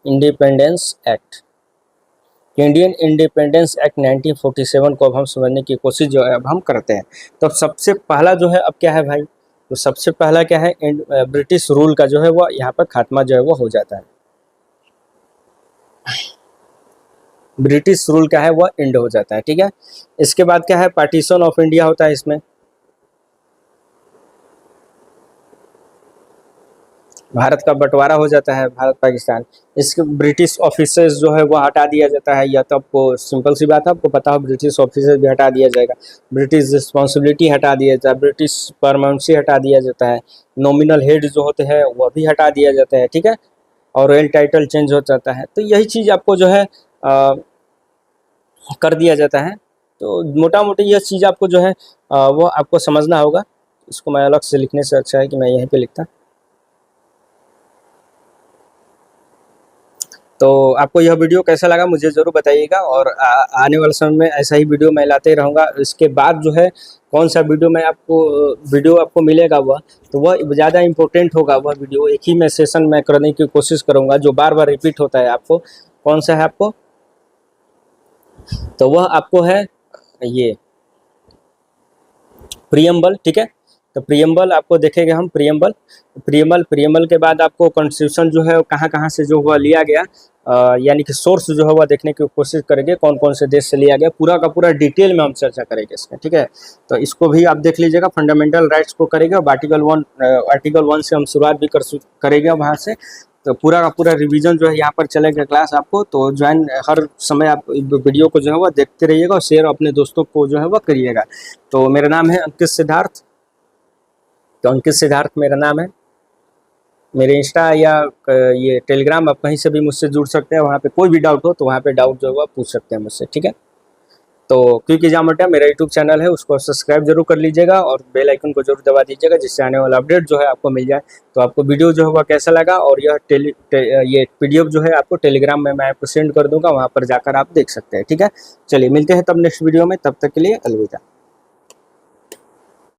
Independence act, Indian independence act 1947 को अब हम समझने की कोशिश जो है अब हम करते हैं। तो सबसे पहला जो है अब क्या है भाई, तो सबसे पहला क्या है, ब्रिटिश रूल का जो है वो यहाँ पर खात्मा जो है वो हो जाता है। ब्रिटिश रूल क्या है वो एंड हो जाता है। ठीक है, इसके बाद क्या है, पार्टीशन ऑफ इंडिया होता है इसमें। भारत का बंटवारा हो जाता है, भारत पाकिस्तान। इसके ब्रिटिश ऑफिसर्स जो है वो हटा दिया जाता है, या तो आपको सिंपल सी बात है, आपको पता हो ब्रिटिश ऑफिसर्स भी हटा दिया जाएगा, ब्रिटिश रिस्पॉन्सिबिलिटी हटा दिया जाता है, ब्रिटिश परमानेंसी हटा दिया जाता है, नॉमिनल हेड जो होते हैं वह भी हटा दिया जाता है, ठीक है, और रॉयल टाइटल चेंज हो जाता है। तो यही चीज़ आपको जो है कर दिया जाता है। तो मोटा मोटी यह चीज़ आपको जो है वो आपको समझना होगा। इसको मैं अलग से लिखने से अच्छा है कि मैं यहीं पे लिखता। तो आपको यह वीडियो कैसा लगा मुझे ज़रूर बताइएगा, और आने वाले समय में ऐसा ही वीडियो मैं लाते रहूँगा। इसके बाद जो है कौन सा वीडियो आपको मिलेगा वह, तो वह ज़्यादा इम्पोर्टेंट होगा। वह वीडियो एक ही में सेशन में करने की कोशिश करूँगा, जो बार बार रिपीट होता है आपको। कौन सा है आपको, तो वह आपको है ये प्रियम्बल, ठीक है। तो प्रियम्बल आपको देखेंगे हम, प्रियम्बल के बाद आपको कॉन्स्टिट्यूशन जो है कहाँ कहाँ से जो हुआ लिया गया, यानी कि सोर्स जो है वह देखने की कोशिश करेंगे, कौन कौन से देश से लिया गया, पूरा का पूरा डिटेल में हम चर्चा करेंगे इसमें, ठीक है। तो इसको भी आप देख लीजिएगा, फंडामेंटल राइट्स को करेंगे, और आर्टिकल 1 से हम शुरुआत भी करेंगे वहाँ से। तो पूरा का पूरा रिवीजन जो है यहाँ पर चलेगा क्लास आपको। तो ज्वाइन हर समय आप वीडियो को जो है वह देखते रहिएगा, और शेयर अपने दोस्तों को जो है वह करिएगा। तो मेरा नाम है अंकित सिद्धार्थ। तो अंकित सिद्धार्थ मेरा नाम है। मेरे इंस्टा या ये टेलीग्राम, आप कहीं से भी मुझसे जुड़ सकते हैं। वहाँ पे कोई भी डाउट हो तो वहाँ पे डाउट जो है वह पूछ सकते हैं मुझसे, ठीक है। तो क्विक एग्जाम अड्डा मेरा यूट्यूब चैनल है, उसको सब्सक्राइब जरूर कर लीजिएगा, और बेल आइकन को जरूर दबा दीजिएगा, जिससे आने वाला अपडेट जो है आपको मिल जाए। तो आपको वीडियो जो है वह कैसा लगा, और ये PDF जो है आपको टेलीग्राम में मैं आपको सेंड कर दूंगा, वहाँ पर जाकर आप देख सकते हैं, ठीक है। चलिए मिलते हैं तब नेक्स्ट वीडियो में, तब तक के लिए अलविदा।